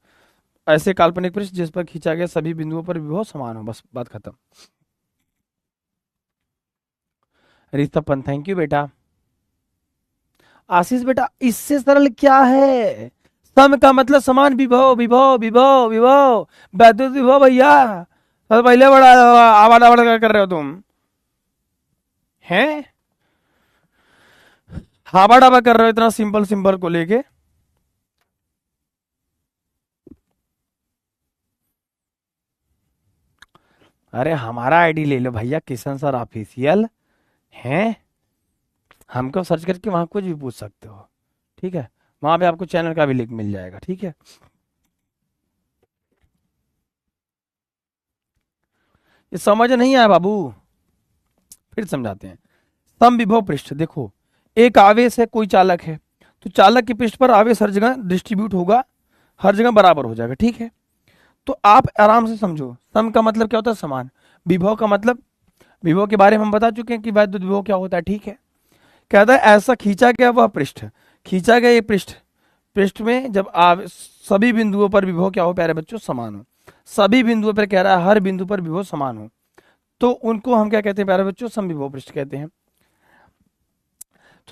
S1: ऐसे काल्पनिक पृष्ठ जिस पर खींचा गया सभी बिंदुओं पर विभव समान हो, बस बात खत्म। रिश्तापन, थैंक यू बेटा। आशीष बेटा इससे सरल क्या है, सम का मतलब समान विभव, विभव विभव विभव, वैद्युत विभव भैया। सर पहले बड़ा आवाज आवाज कर रहे हो तुम, हैं हावा डाबा कर रहे हो इतना सिंपल सिंपल को लेके। अरे हमारा आईडी ले लो भैया, किशन सर ऑफिशियल हैं, हमको सर्च करके वहां कुछ भी पूछ सकते हो। ठीक है, वहां पे आपको चैनल का भी लिंक मिल जाएगा। ठीक है, ये समझ नहीं आया बाबू, फिर समझाते हैं। समविभव पृष्ठ देखो, एक आवेश है, कोई चालक है, तो चालक के पृष्ठ पर आवेश हर जगह डिस्ट्रीब्यूट होगा, हर जगह बराबर हो जाएगा। ठीक है, तो आप आराम से समझो, सम का मतलब क्या होता है, समान। विभव का मतलब, विभव के बारे में हम बता चुके हैं कि वैद्युत विभव क्या होता है। ठीक है, कहता है ऐसा खींचा गया वह पृष्ठ, खींचा गया ये पृष्ठ, पृष्ठ में जब सभी बिंदुओं पर विभव क्या हो प्यारे बच्चों, समान हो। सभी बिंदुओं पर कह रहा है, हर बिंदु पर विभव समान हो, तो उनको हम क्या कहते हैं प्यारे बच्चों, समविभव पृष्ठ कहते हैं।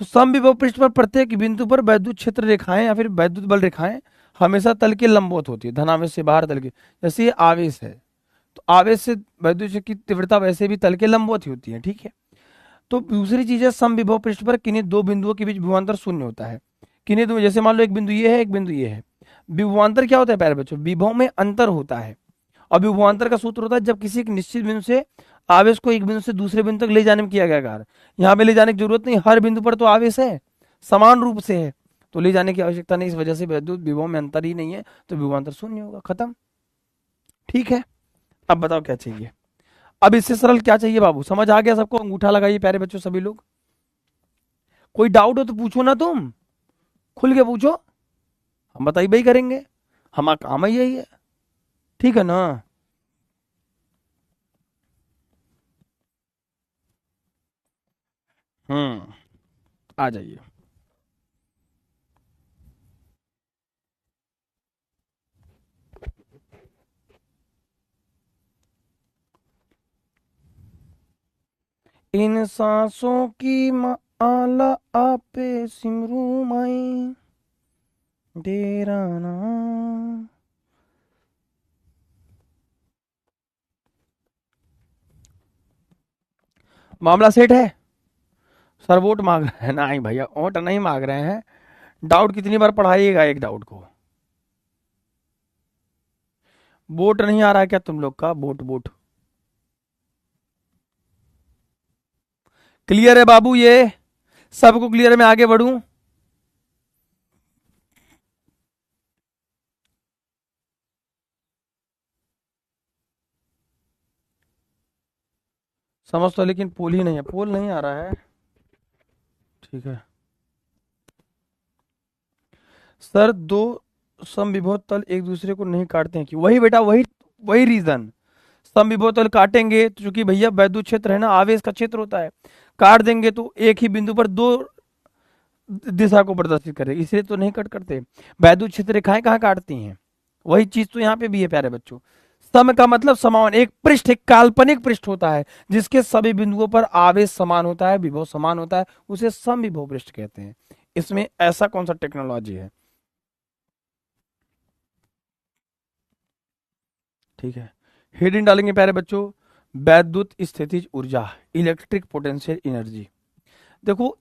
S1: तो समविभव पृष्ठ पर प्रत्येक बिंदु पर वैद्युत क्षेत्र रेखाएं या फिर वैद्युत बल रेखाएं हमेशा तल के लंबवत होती है, धनावेश से बाहर तल के। जैसे ये आवेश है तो आवेश से वैद्युत क्षेत्र की तीव्रता वैसे भी तल के लंबवत ही होती है। ठीक है, तो दूसरी चीज है, समविभव पृष्ठ पर किन्हीं 2 बिंदुओं के बीच विभवांतर शून्य होता है। किन्हीं 2, जैसे मान लो एक बिंदु ये है, एक बिंदु ये है। विभवांतर क्या होता है प्यारे बच्चों, विभव में अंतर होता है। और विभवांतर का सूत्र होता है जब किसी एक निश्चित बिंदु से आवेश को एक बिंदु से दूसरे बिंदु तक ले जाने में किया गया कार्य। यहाँ पे ले जाने की जरूरत नहीं, हर बिंदु पर तो आवेश है, समान रूप से है, तो ले जाने की आवश्यकता नहीं। इस वजह से वैद्युत विभव में अंतर ही नहीं है, तो विभवांतर शून्य होगा, खत्म। ठीक है, अब बताओ क्या चाहिए। अब इससे सरल क्या चाहिए बाबू, समझ आ गया सबको, अंगूठा लगाइए प्यारे बच्चों सभी लोग। कोई डाउट हो तो पूछो ना, तुम खुल के पूछो, हम बताइए भाई करेंगे, हमारा काम ही यही है। ठीक है ना, आ जाइए। इन सांसों की माला आपे सिमरू माई, तेरा नाम। मामला सेट है। सर वोट मांग रहे हैं, नहीं भैया वोट नहीं मांग रहे हैं। डाउट कितनी बार पढ़ाइएगा एक डाउट को, वोट नहीं आ रहा है क्या तुम लोग का, वोट वोट क्लियर है बाबू, ये सबको क्लियर है, मैं आगे बढ़ूं। समझ तो, लेकिन पोल ही नहीं है, पोल नहीं आ रहा है। ठीक है सर, 2 समविभव तल एक दूसरे को नहीं काटते हैं, कि वही बेटा, वही वही रीजन। समविभव तल काटेंगे तो चूंकि भैया वैद्युत क्षेत्र है ना, आवेश का क्षेत्र होता है, काट देंगे तो एक ही बिंदु पर 2 दिशा को प्रदर्शित करेगी, इसलिए तो नहीं कट करते। वैद्युत क्षेत्र रेखाएं कहाँ काटती हैं, वही चीज तो यहाँ पे भी है प्यारे बच्चों। सम का मतलब समान, एक पृष्ठ, एक काल्पनिक पृष्ठ होता है जिसके सभी बिंदुओं पर आवेश समान होता है, विभव समान होता है, उसे समविभव पृष्ठ कहते हैं। इसमें ऐसा कौन सा टेक्नोलॉजी है। ठीक है, हेडिंग डालेंगे प्यारे बच्चों, वैद्युत स्थितिज ऊर्जा, इलेक्ट्रिक पोटेंशियल एनर्जी। देखो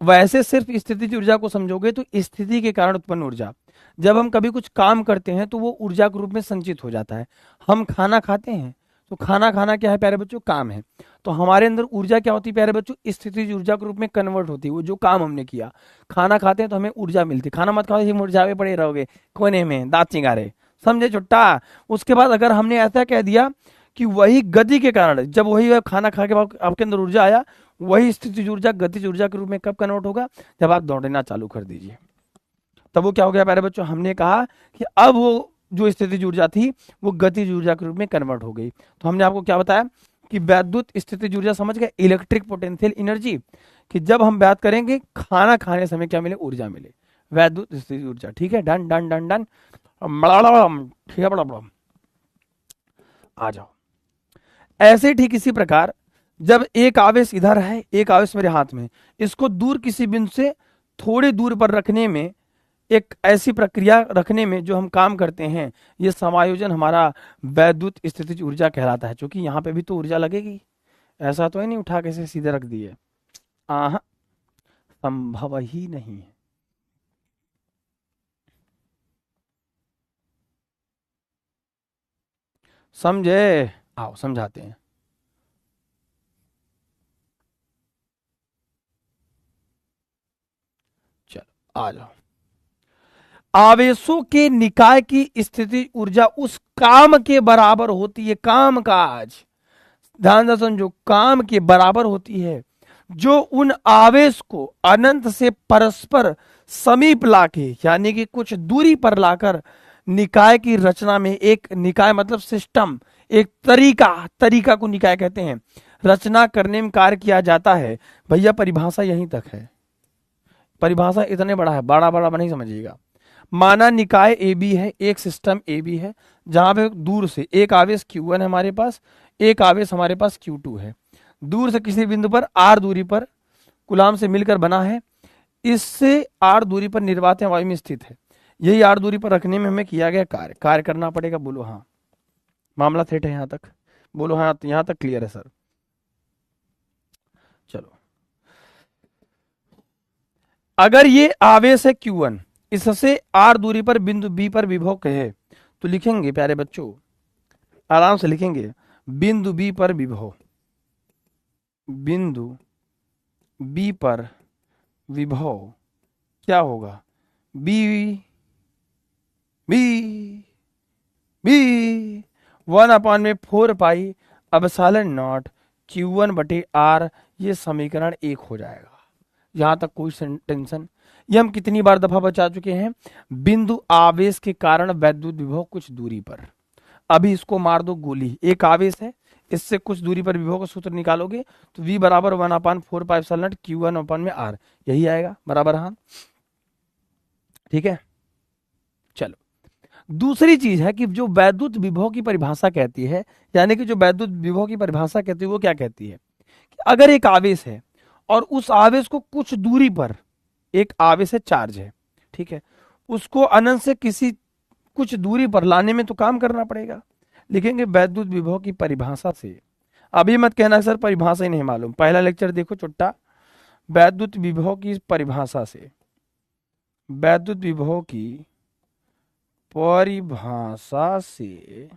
S1: वैसे सिर्फ स्थितिज ऊर्जा को समझोगे तो स्थिति के कारण उत्पन्न ऊर्जा, जब हम कभी कुछ काम करते हैं तो वो ऊर्जा के रूप में संचित हो जाता है। हम खाना खाते हैं तो खाना खाना क्या है प्यारे बच्चों, काम है। तो हमारे अंदर ऊर्जा क्या होती है प्यारे बच्चों, स्थितिज ऊर्जा के रूप में कन्वर्ट होती है। वो जो काम हमने किया, खाना खाते हैं तो हमें ऊर्जा मिलती है। खाना मत खाओ, ये मुरझावे पड़े रहोगे कोने में दांत चिंगारे, समझे छुट्टा। उसके बाद अगर हमने ऐसा कह दिया कि वही गति के कारण, जब वही खाना खा के आपके अंदर ऊर्जा आया, वही स्थितिज ऊर्जा गतिज ऊर्जा के रूप में कब कन्वर्ट होगा, जब आप दौड़ना चालू कर दीजिए। तब वो क्या हो गया प्यारे बच्चों, हमने कहा कि अब वो जो स्थितिज ऊर्जा थी वो गतिज ऊर्जा के रूप में कन्वर्ट हो गई। तो हमने आपको क्या बताया कि वैद्युत स्थितिज ऊर्जा समझ गए, इलेक्ट्रिक पोटेंशियल एनर्जी, कि जब हम बात करेंगे खाना खाने समय क्या मिले, ऊर्जा मिले, वैद्युत स्थितिज ऊर्जा। ठीक है, डन डन डन डन, ठीक है, बड़ा बड़ा आ जाओ। ऐसे ठीक इसी प्रकार जब एक आवेश इधर है, एक आवेश मेरे हाथ में, इसको दूर किसी बिंदु से थोड़ी दूर पर रखने में, एक ऐसी प्रक्रिया रखने में जो हम काम करते हैं, ये समायोजन हमारा वैद्युत स्थितिज ऊर्जा कहलाता है। क्योंकि यहाँ पे भी तो ऊर्जा लगेगी, ऐसा तो है नहीं उठा के सीधे रख दिए, आह संभव ही नहीं है। समझे, आओ समझाते हैं। चलो आ जाओ। आवेशों के निकाय की स्थिति ऊर्जा उस काम के बराबर होती है, काम काज, ध्यान से समझो, काम के बराबर होती है जो उन आवेश को अनंत से परस्पर समीप लाके, यानी कि कुछ दूरी पर लाकर निकाय की रचना में, एक निकाय मतलब सिस्टम, एक तरीका को निकाय कहते हैं, रचना करने में कार्य किया जाता है। भैया परिभाषा यहीं तक है, परिभाषा इतने बड़ा है, बड़ा बड़ा नहीं समझिएगा। माना निकाय ए बी है, एक सिस्टम ए बी है, जहां पे दूर से एक आवेश Q1 है हमारे पास, एक आवेश हमारे पास Q2 है। दूर से किसी बिंदु पर r दूरी पर कूलाम से मिलकर बना है, इससे r दूरी पर निर्वात वायु में स्थित है। यही r दूरी पर रखने में हमें किया गया कार्य करना पड़ेगा। बोलो हाँ, मामला सेट है यहाँ तक, बोलो हाँ, यहाँ तक क्लियर है सर। चलो, अगर ये आवेश है Q1, इससे r दूरी पर बिंदु B पर विभव कहे, तो लिखेंगे प्यारे बच्चों, आराम से लिखेंगे, बिंदु B पर विभव, बिंदु B पर विभव क्या होगा, B B B 1/4 epsilon naught Q1/r। ये समीकरण 1 हो जाएगा। यहां तक कोई टेंशन। ये हम कितनी बार दफा बचा चुके हैं, बिंदु आवेश के कारण वैद्युत विभव कुछ दूरी पर। अभी इसको मार दो गोली, एक आवेश है, इससे कुछ दूरी पर विभव का सूत्र निकालोगे तो V बराबर 1/4 एप्सिलॉन नॉट Q1/r, यही आएगा बराबर। हाँ ठीक है। चलो, दूसरी चीज है कि जो वैद्युत विभव की परिभाषा कहती है, यानी कि जो वैद्युत विभव की परिभाषा कहती है वो क्या कहती है कि अगर एक आवेश है और उस आवेश को कुछ दूरी पर, एक आवेश है, चार्ज है, ठीक है, उसको अनंत से किसी कुछ दूरी पर लाने में तो काम करना पड़ेगा। लिखेंगे वैद्युत विभव की परिभाषा से। अभी मत कहना सर परिभाषा ही नहीं मालूम, पहला लेक्चर देखो चुट्टा, वैद्युत विभव की परिभाषा से, वैद्युत विभव की परिभाषा से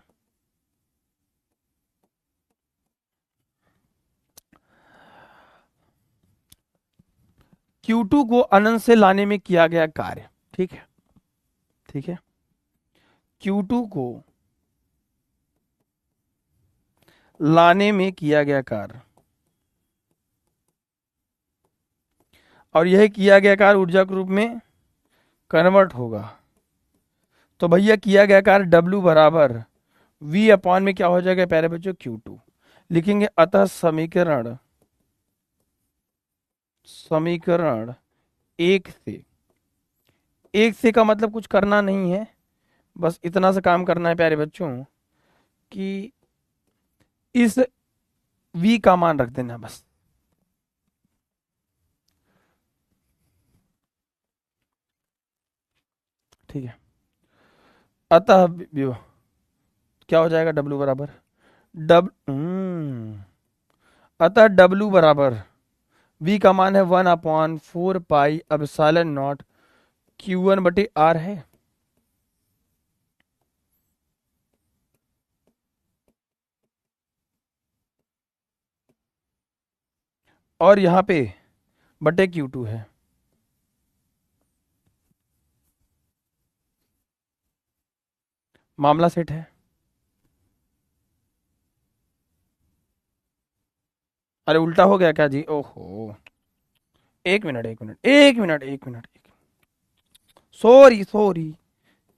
S1: Q2 को अनंत से लाने में किया गया कार्य, ठीक है, ठीक है, Q2 को लाने में किया गया कार्य, और यह किया गया कार्य ऊर्जा के रूप में कन्वर्ट होगा। तो भैया किया गया कार्य W बराबर V अपॉन में क्या हो जाएगा प्यारे बच्चों, Q2। लिखेंगे अतः समीकरण एक से का मतलब कुछ करना नहीं है, बस इतना सा काम करना है प्यारे बच्चों कि इस V का मान रख देना बस। ठीक है, अतः क्या हो जाएगा W बराबर अतः W बराबर V का मान है 1/4 एप्सिलॉन नॉट Q1/r है। और यहां पे बटे Q2 है। मामला सेट है। अरे उल्टा हो गया क्या जी? ओहो, एक मिनट एक मिनट एक मिनट एक मिनट, सॉरी सॉरी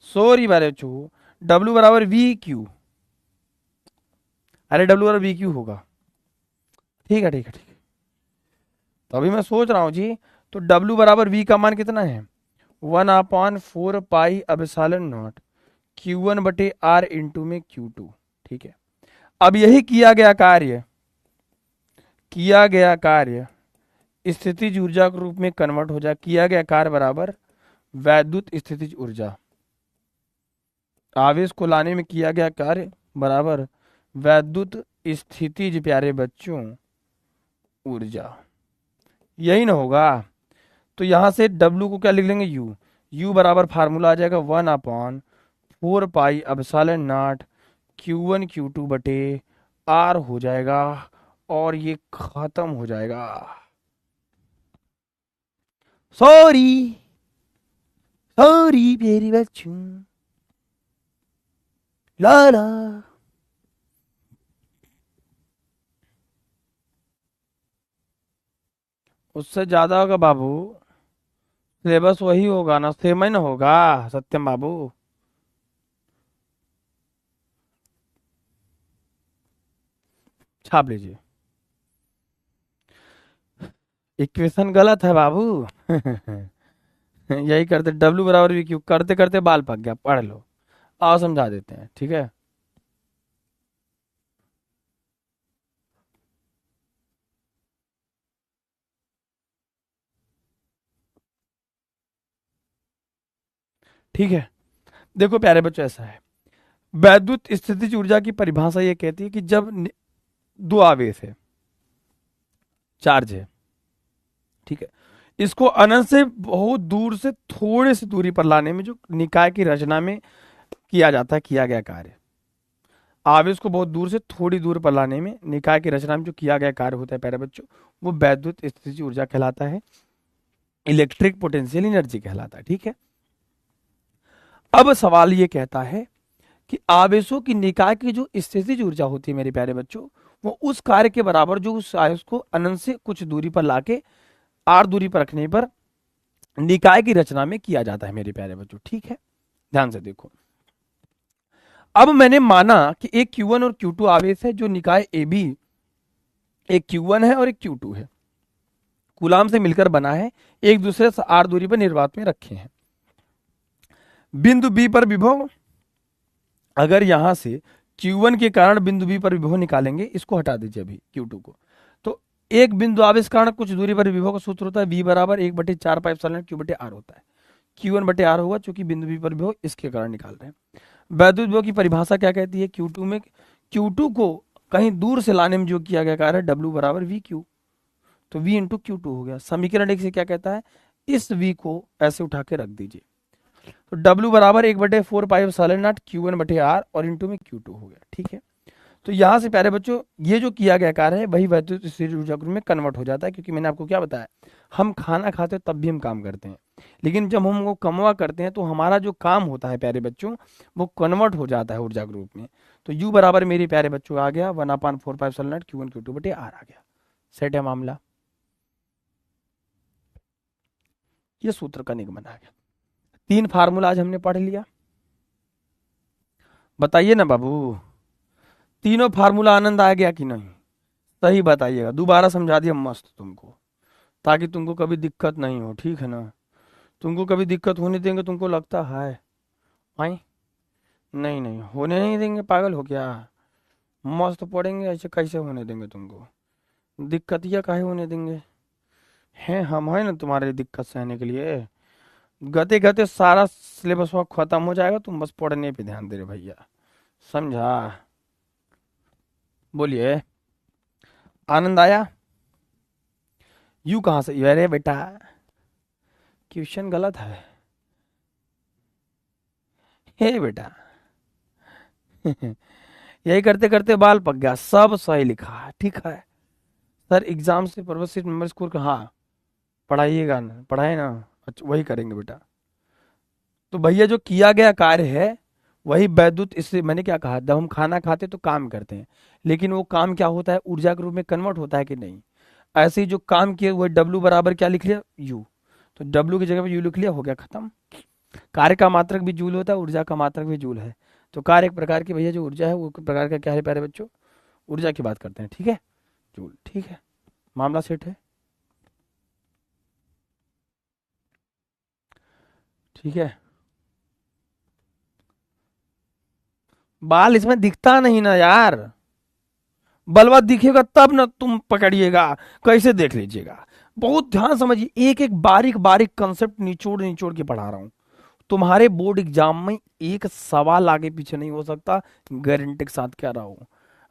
S1: सॉरी बारे चू। W बराबर VQ। अरे W बराबर VQ होगा। ठीक है ठीक है ठीक है। तो अभी मैं सोच रहा हूँ जी, तो W बराबर V का मान कितना है? 1/4 पाई एप्सिलॉन नॉट Q1 बटे R इंटू में Q2। ठीक है। अब यही किया गया कार्य स्थितिज ऊर्जा के रूप में कन्वर्ट हो जाए। किया गया कार्य बराबर वैद्युत स्थितिज ऊर्जा। आवेश को लाने में किया गया कार्य बराबर वैद्युत स्थितिज प्यारे बच्चों ऊर्जा। यही ना होगा? तो यहां से W को क्या लिख लेंगे? U बराबर फार्मूला आ जाएगा 1/4 pi epsilon not Q1 Q2 बटे R हो जाएगा, और ये खत्म हो जाएगा। सॉरी सॉरी मेरी बच्चों, लाला। उससे ज्यादा होगा बाबू, सिलेबस वही होगा ना, सेम ही ना होगा सत्यम बाबू। छाप लीजिए। इक्वेशन गलत है बाबू। यही करते, W बराबर भी क्यों करते करते बाल पक गया। पढ़ लो, आओ समझा देते हैं, ठीक है। ठीक है, देखो प्यारे बच्चों, ऐसा है, वैद्युत स्थितिज ऊर्जा की परिभाषा ये कहती है कि जब दो आवेश है, चार्ज है, ठीक है, इसको अनंत से बहुत दूर से थोड़े से दूरी पर लाने में जो निकाय की रचना में किया जाता है, किया गया कार्य, आवेश को बहुत दूर से थोड़ी दूर पर लाने में निकाय की रचना में जो किया गया कार्य होता है प्यारे बच्चों, वो वैद्युत स्थितिज ऊर्जा कहलाता है, इलेक्ट्रिक पोटेंशियल एनर्जी कहलाता है। ठीक है। अब सवाल ये कहता है कि आवेशों की निकाय की जो स्थितिज ऊर्जा होती है मेरे प्यारे बच्चों, वो उस कार्य के बराबर जो उस आवेश को अनंत से कुछ दूरी पर लाके R दूरी पर रखने पर निकाय की रचना में किया जाता है मेरे प्यारे बच्चों। ठीक है, ध्यान से देखो। अब मैंने माना कि एक Q1 और Q2 आवेश है जो निकाय AB, एक Q1 है और एक Q2 है, कूलाम से मिलकर बना है, एक दूसरे से R दूरी पर निर्वात में रखे हैं। बिंदु B पर विभव, अगर यहां से Q1 के कारण बिंदु B पर विभव निकालेंगे, इसको हटा दीजिए अभी Q2 को, तो एक बिंदु आवेश कारण कुछ दूरी पर विभव का सूत्र होता है V बराबर 1/4 पाई एप्सिलॉन Q बटे R होता है। Q1 बटे R होगा, चूंकि बिंदु B पर विभव इसके कारण निकाल रहे हैं। वैद्युत विभव की परिभाषा क्या कहती है? Q2 में, Q2 को कहीं दूर से लाने में जो किया गया कार्य है W बराबर VQ, तो V इंटू Q2 हो गया। समीकरण एक से क्या कहता है? इस V को ऐसे उठा के रख दीजिए, तो W बराबर 1/4 पाई एप्सिलॉन नॉट Q1 बटे R और इंटू में Q2 हो गया। ठीक है, तो यहां से प्यारे बच्चों ये जो किया गया कार्य है वही वैद्युत स्थितिज ऊर्जा में कन्वर्ट हो जाता है, क्योंकि मैंने आपको क्या बताया, हम खाना खाते हैं तब भी हम काम करते हैं, लेकिन जब हम वो कमवा करते हैं तो हमारा जो काम होता है प्यारे बच्चों, वो कन्वर्ट हो जाता है ऊर्जा के रूप में। तो U बराबर मेरे प्यारे बच्चों आ गया 1/4 pi epsilon not Q1 Q2 बटे R आ गया। सेट है मामला, ये सूत्र का निगमन आ गया। 3 फार्मूला आज हमने पढ़ लिया, बताइए ना बाबू, तीनों फार्मूला आनंद आ गया कि नहीं? सही बताइएगा, दोबारा समझा दिया मस्त तुमको, ताकि तुमको कभी दिक्कत नहीं हो, ठीक है ना? तुमको कभी दिक्कत होने देंगे तुमको लगता है? आई, नहीं नहीं होने नहीं देंगे, पागल हो क्या? मस्त पढ़ेंगे, ऐसे कैसे होने देंगे तुमको? दिक्कत या काहे होने देंगे? हैं हम, है ना तुम्हारे दिक्कत सहने के लिए। गते गते सारा सिलेबस खत्म हो जाएगा, तुम बस पढ़ने पे ध्यान दे रहे भैया, समझा? बोलिए, आनंद आया? यू कहाँ से? अरे बेटा क्वेश्चन गलत है, हे बेटा। यही करते करते बाल पक गया, सब सही लिखा है, ठीक है, सर एग्जाम से परवश सीट मेंबर स्कोर का, हाँ पढ़ाइएगा ना, पढ़ाए ना, अच्छा वही करेंगे बेटा। तो भैया जो किया गया कार्य है वही वैद्युत, इससे मैंने क्या कहा, जब हम खाना खाते तो काम करते हैं, लेकिन वो काम क्या होता है, ऊर्जा के रूप में कन्वर्ट होता है कि नहीं। ऐसे ही जो काम किए हुए डब्ल्यू बराबर क्या लिख लिया, यू। तो डब्ल्यू की जगह पे यू लिख लिया, हो गया खत्म। कार्य का मात्रक भी जूल होता है, ऊर्जा का मात्रक भी जूल है। तो कार्य एक प्रकार की भैया जो ऊर्जा है वो एक प्रकार का क्या है प्यारे बच्चों, ऊर्जा की बात करते हैं, ठीक है, जूल, ठीक है, मामला सेट है, ठीक है। बाल इसमें दिखता नहीं ना यार, बलवा दिखेगा तब ना तुम पकड़िएगा, कैसे देख लीजिएगा। बहुत ध्यान समझिए, एक एक बारीक बारीक कंसेप्ट निचोड़ निचोड़ के पढ़ा रहा हूं। तुम्हारे बोर्ड एग्जाम में एक सवाल आगे पीछे नहीं हो सकता, गारंटी के साथ कह रहा हूं।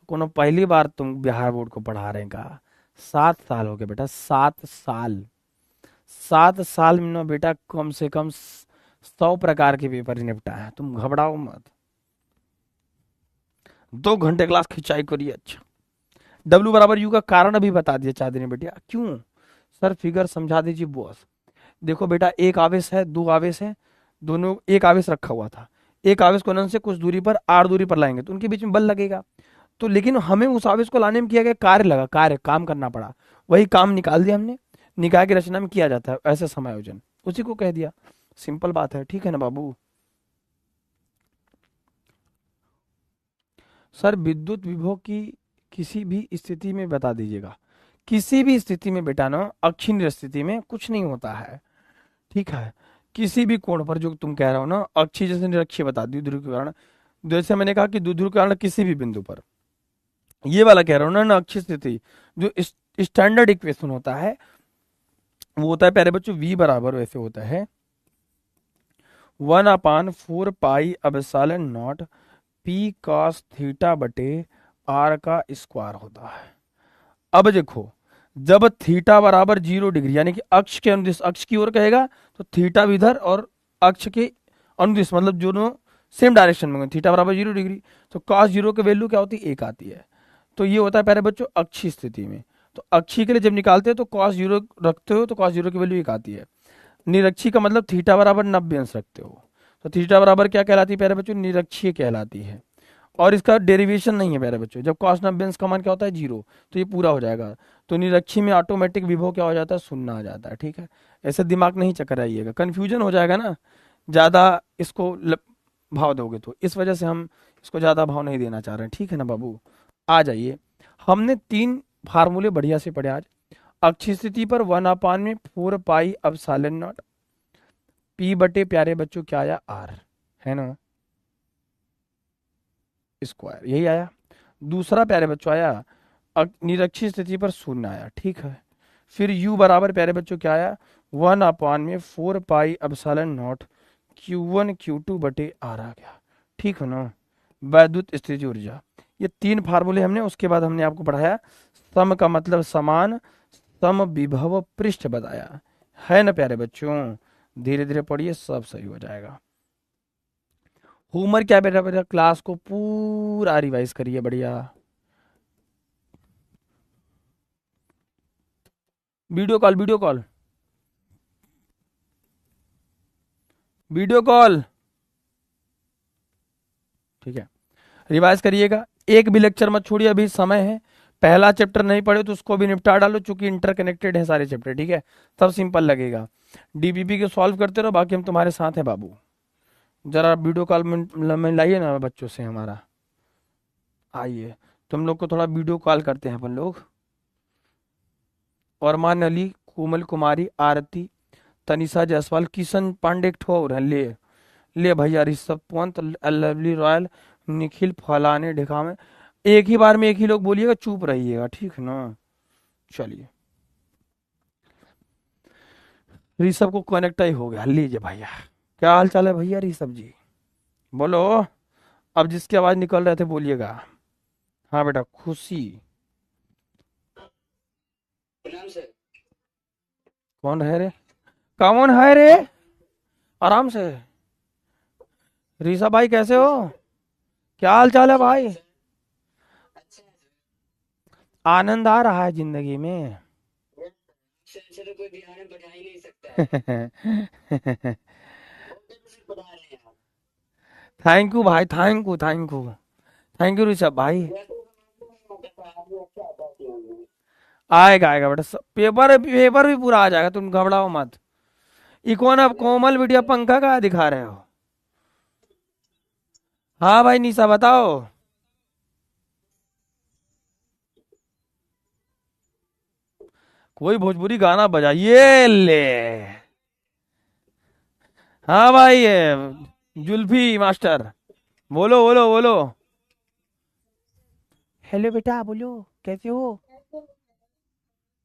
S1: कोनो पहली बार तुम बिहार बोर्ड को पढ़ा रहे का, 7 साल हो गए बेटा, 7 साल। 7 साल में ना बेटा कम से कम 100 प्रकार के पेपर निपटा है, तुम घबराओ मत। 2 घंटे क्लास खिंचाई करिए। अच्छा, डब्ल्यू बराबर यू का कारण अभी बता दिया चाहते ने बेटा, क्यों सर फिगर समझा दीजिए बॉस। देखो बेटा, एक आवेश है, दो आवेश है, दोनों एक आवेश रखा हुआ था, एक आवेश को अनंत से कुछ दूरी पर आर दूरी पर लाएंगे तो उनके बीच में बल लगेगा। तो लेकिन हमें उस आवेश को लाने में किया गया कार्य लगा, कार्य काम करना पड़ा, वही काम निकाल दिया हमने। निकाय की रचना में किया जाता है ऐसे समायोजन, उसी को कह दिया, सिंपल बात है, ठीक है ना बाबू। सर विद्युत विभव की किसी भी स्थिति में बता दीजिएगा, किसी भी स्थिति में बेटा ना, अक्षीय स्थिति में कुछ नहीं होता है, ठीक है। किसी भी कोण पर जो तुम कह रहे हो ना, अक्षीय जैसे निरक्षीय बता दी, ध्रुवीकरण, जैसे मैंने कहा कि ध्रुवीकरण किसी भी बिंदु पर, ये वाला कह रहा हूं ना अक्षीय स्थिति, जो स्टैंडर्ड इक्वेशन होता है वो होता है प्यारे बच्चों v बराबर वैसे होता है 1/4 पाई पी कॉस थीटा बटे आर का स्क्वायर होता है। अब देखो, जब थीटा बराबर 0 डिग्री यानी कि अक्ष के अनुदिश, अक्ष की ओर कहेगा तो थीटा भी इधर, और अक्ष के अनुदिश मतलब दोनों सेम डायरेक्शन में, थीटा बराबर 0 डिग्री, तो cos 0 की वैल्यू क्या होती है, 1 आती है। तो ये होता है प्यारे बच्चों अक्षीय स्थिति में। तो अक्षीय के लिए जब निकालते हो तो cos 0 रखते हो तो cos 0 की वैल्यू 1 आती है। निरक्षीय का मतलब थीटा बराबर 90 अंश रखते हो तो थीटा बराबर क्या कहलाती है प्यारे बच्चों, निरक्षीय कहलाती है। और इसका डेरिवेशन नहीं है प्यारे बच्चों, जब cos 90 अंश का मान क्या होता है, 0, तो ये पूरा हो जाएगा। तो निरक्षी में ऑटोमेटिक विभव क्या हो जाता है, 0 आ जाता है, ठीक है। ऐसे दिमाग नहीं चक्कर आइएगा, कंफ्यूजन हो जाएगा ना, ज्यादा इसको भाव दोगे तो, इस वजह से हम इसको ज्यादा भाव नहीं देना चाह रहे हैं, ठीक है ना बाबू। आ जाइए, हमने 3 फार्मूले बढ़िया से पढ़े आज। अक्षीय स्थिति पर 1/4 पाई पी बटे प्यारे बच्चों क्या आया, आर, है ना, स्क्वायर, यही आया। दूसरा प्यारे बच्चों आया निरक्षीय स्थिति पर 0 आया, ठीक है। फिर u बराबर प्यारे बच्चों क्या आया, 1/4 पाई Q1 Q2 बटे आर आ गया, ठीक है ना। वैद्युत स्थिति ऊर्जा, ये 3 फार्मूले हमने, उसके बाद हमने आपको पढ़ाया सम का मतलब समान, सम विभव पृष्ठ बताया, है ना प्यारे बच्चों। धीरे धीरे पढ़िए, सब सही हो जाएगा। होमवर्क क्या बेटा, बेटा क्लास को पूरा रिवाइज करिए बढ़िया। Video call, video call, video call, ठीक है। रिवाइज करिएगा, एक भी लेक्चर मत छोड़िए, अभी समय है। पहला चैप्टर नहीं पढ़े तो उसको भी निपटा डालो, चूंकि इंटरकनेक्टेड है सारे चैप्टर, ठीक है। तब सिंपल लगेगा। डीबीपी के सॉल्व करते रहो, बाकी हम तुम्हारे साथ हैं बाबू। जरा वीडियो कॉल में लाइए ना बच्चों से हमारा, आइए तुम लोग को थोड़ा वीडियो कॉल करते हैं अपन लोग। और मान अली, कोमल कुमारी, आरती, तनिषा जायसवाल, किशन पांडे एक ठो और है, ले ले भैया, ऋषभ पंत, लवली रॉयल, निखिल फलाने ढिका में, एक ही बार में एक ही लोग बोलिएगा, चुप रहिएगा, ठीक है ना। चलिए, ऋषभ को कनेक्ट ही हो गया, लीजिए भैया। क्या हाल चाल है भैया ऋषभ जी, बोलो। अब जिसकी आवाज निकल रहे थे बोलिएगा। हाँ बेटा, खुशी, कौन है रे, कौन है रे, आराम से। ऋषभ भाई कैसे हो, क्या हाल चाल है भाई। आनंद आ रहा है जिंदगी में।
S2: से तो कोई बिहार में बढ़ा ही नहीं सकता है। बढ़ा रहे हैं आप।
S1: थैंक यू भाई, thank you, thank you, thank you Rishabh भाई। आएगा आएगा बेटा, पेपर पेपर भी पूरा आ जाएगा, तुम घबराओ मत। इकोन अब कोमल बिटिया पंखा कहाँ दिखा रहे हो? हाँ भाई निशा बताओ। कोई भोजपुरी गाना बजाइए ले। हाँ भाई ये जुल्फी मास्टर, बोलो बोलो बोलो। हेलो बेटा बोलो, कैसे हो?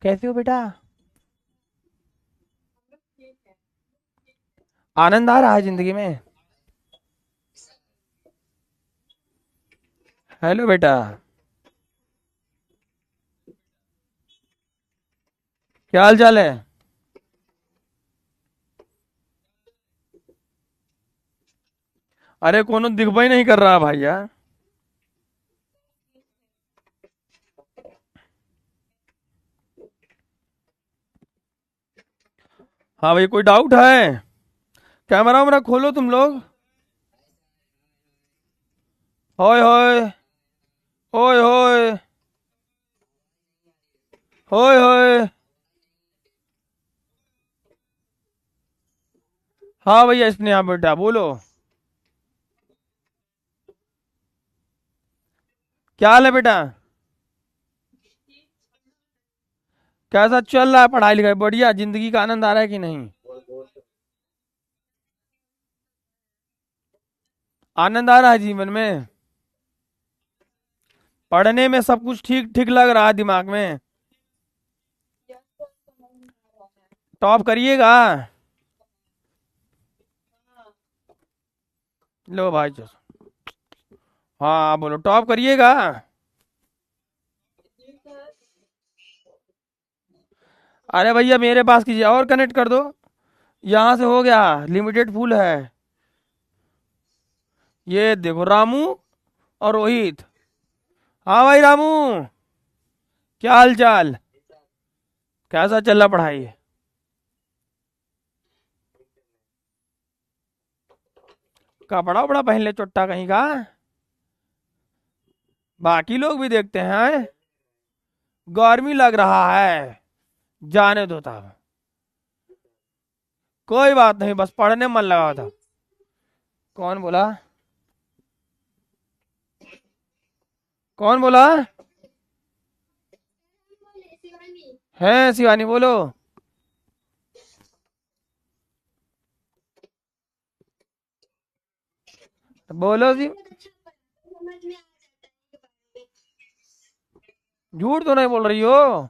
S1: कैसे हो बेटा? आनंद आ रहा है जिंदगी में? हेलो बेटा, क्या हाल चाल है? अरे कोनो दिखबा ही नहीं कर रहा भाई यार। हाँ भाई कोई डाउट है? कैमरा वैमरा खोलो तुम लोग। होय होय, होय होय, होय होय। हाँ भैया इसने यहाँ बेटा बोलो। क्या हाल है बेटा? कैसा चल रहा है पढ़ाई लिखाई? बढ़िया? जिंदगी का आनंद आ रहा है कि नहीं? आनंद आ रहा है जीवन में? पढ़ने में सब कुछ ठीक ठीक लग रहा है दिमाग में? टॉप करिएगा? लो भाई चलो। हाँ बोलो टॉप करिएगा? अरे भैया मेरे पास कीजिए और कनेक्ट कर दो। यहाँ से हो गया, लिमिटेड फुल है। ये देखो रामू और रोहित। हाँ भाई रामू, क्या हाल चाल? कैसा चल रहा पढ़ाई? कपड़ा उपड़ा पहन ले चुट्टा कहीं का। बाकी लोग भी देखते हैं। गर्मी लग रहा है, जाने दो तब। कोई बात नहीं, बस पढ़ने में मन लगा था। कौन बोला? कौन बोला? है शिवानी बोलो। बोलो जी। झूठ तो नहीं बोल रही हो?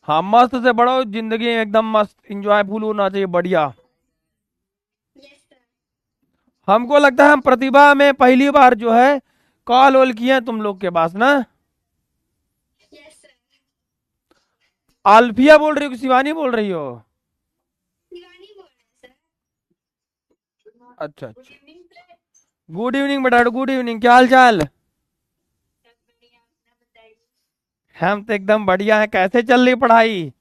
S1: हाँ मस्त से पढ़ो, जिंदगी एकदम मस्त इंजॉयफुल होना चाहिए, बढ़िया। हमको लगता है हम प्रतिभा में पहली बार जो है कॉल वॉल किए हैं तुम लोग के पास ना। आल्फिया बोल रही हो कि शिवानी बोल रही हो? अच्छा अच्छा। गुड इवनिंग बेटा, गुड इवनिंग, क्या हाल चाल? हम तो एकदम बढ़िया है। कैसे चल रही पढ़ाई?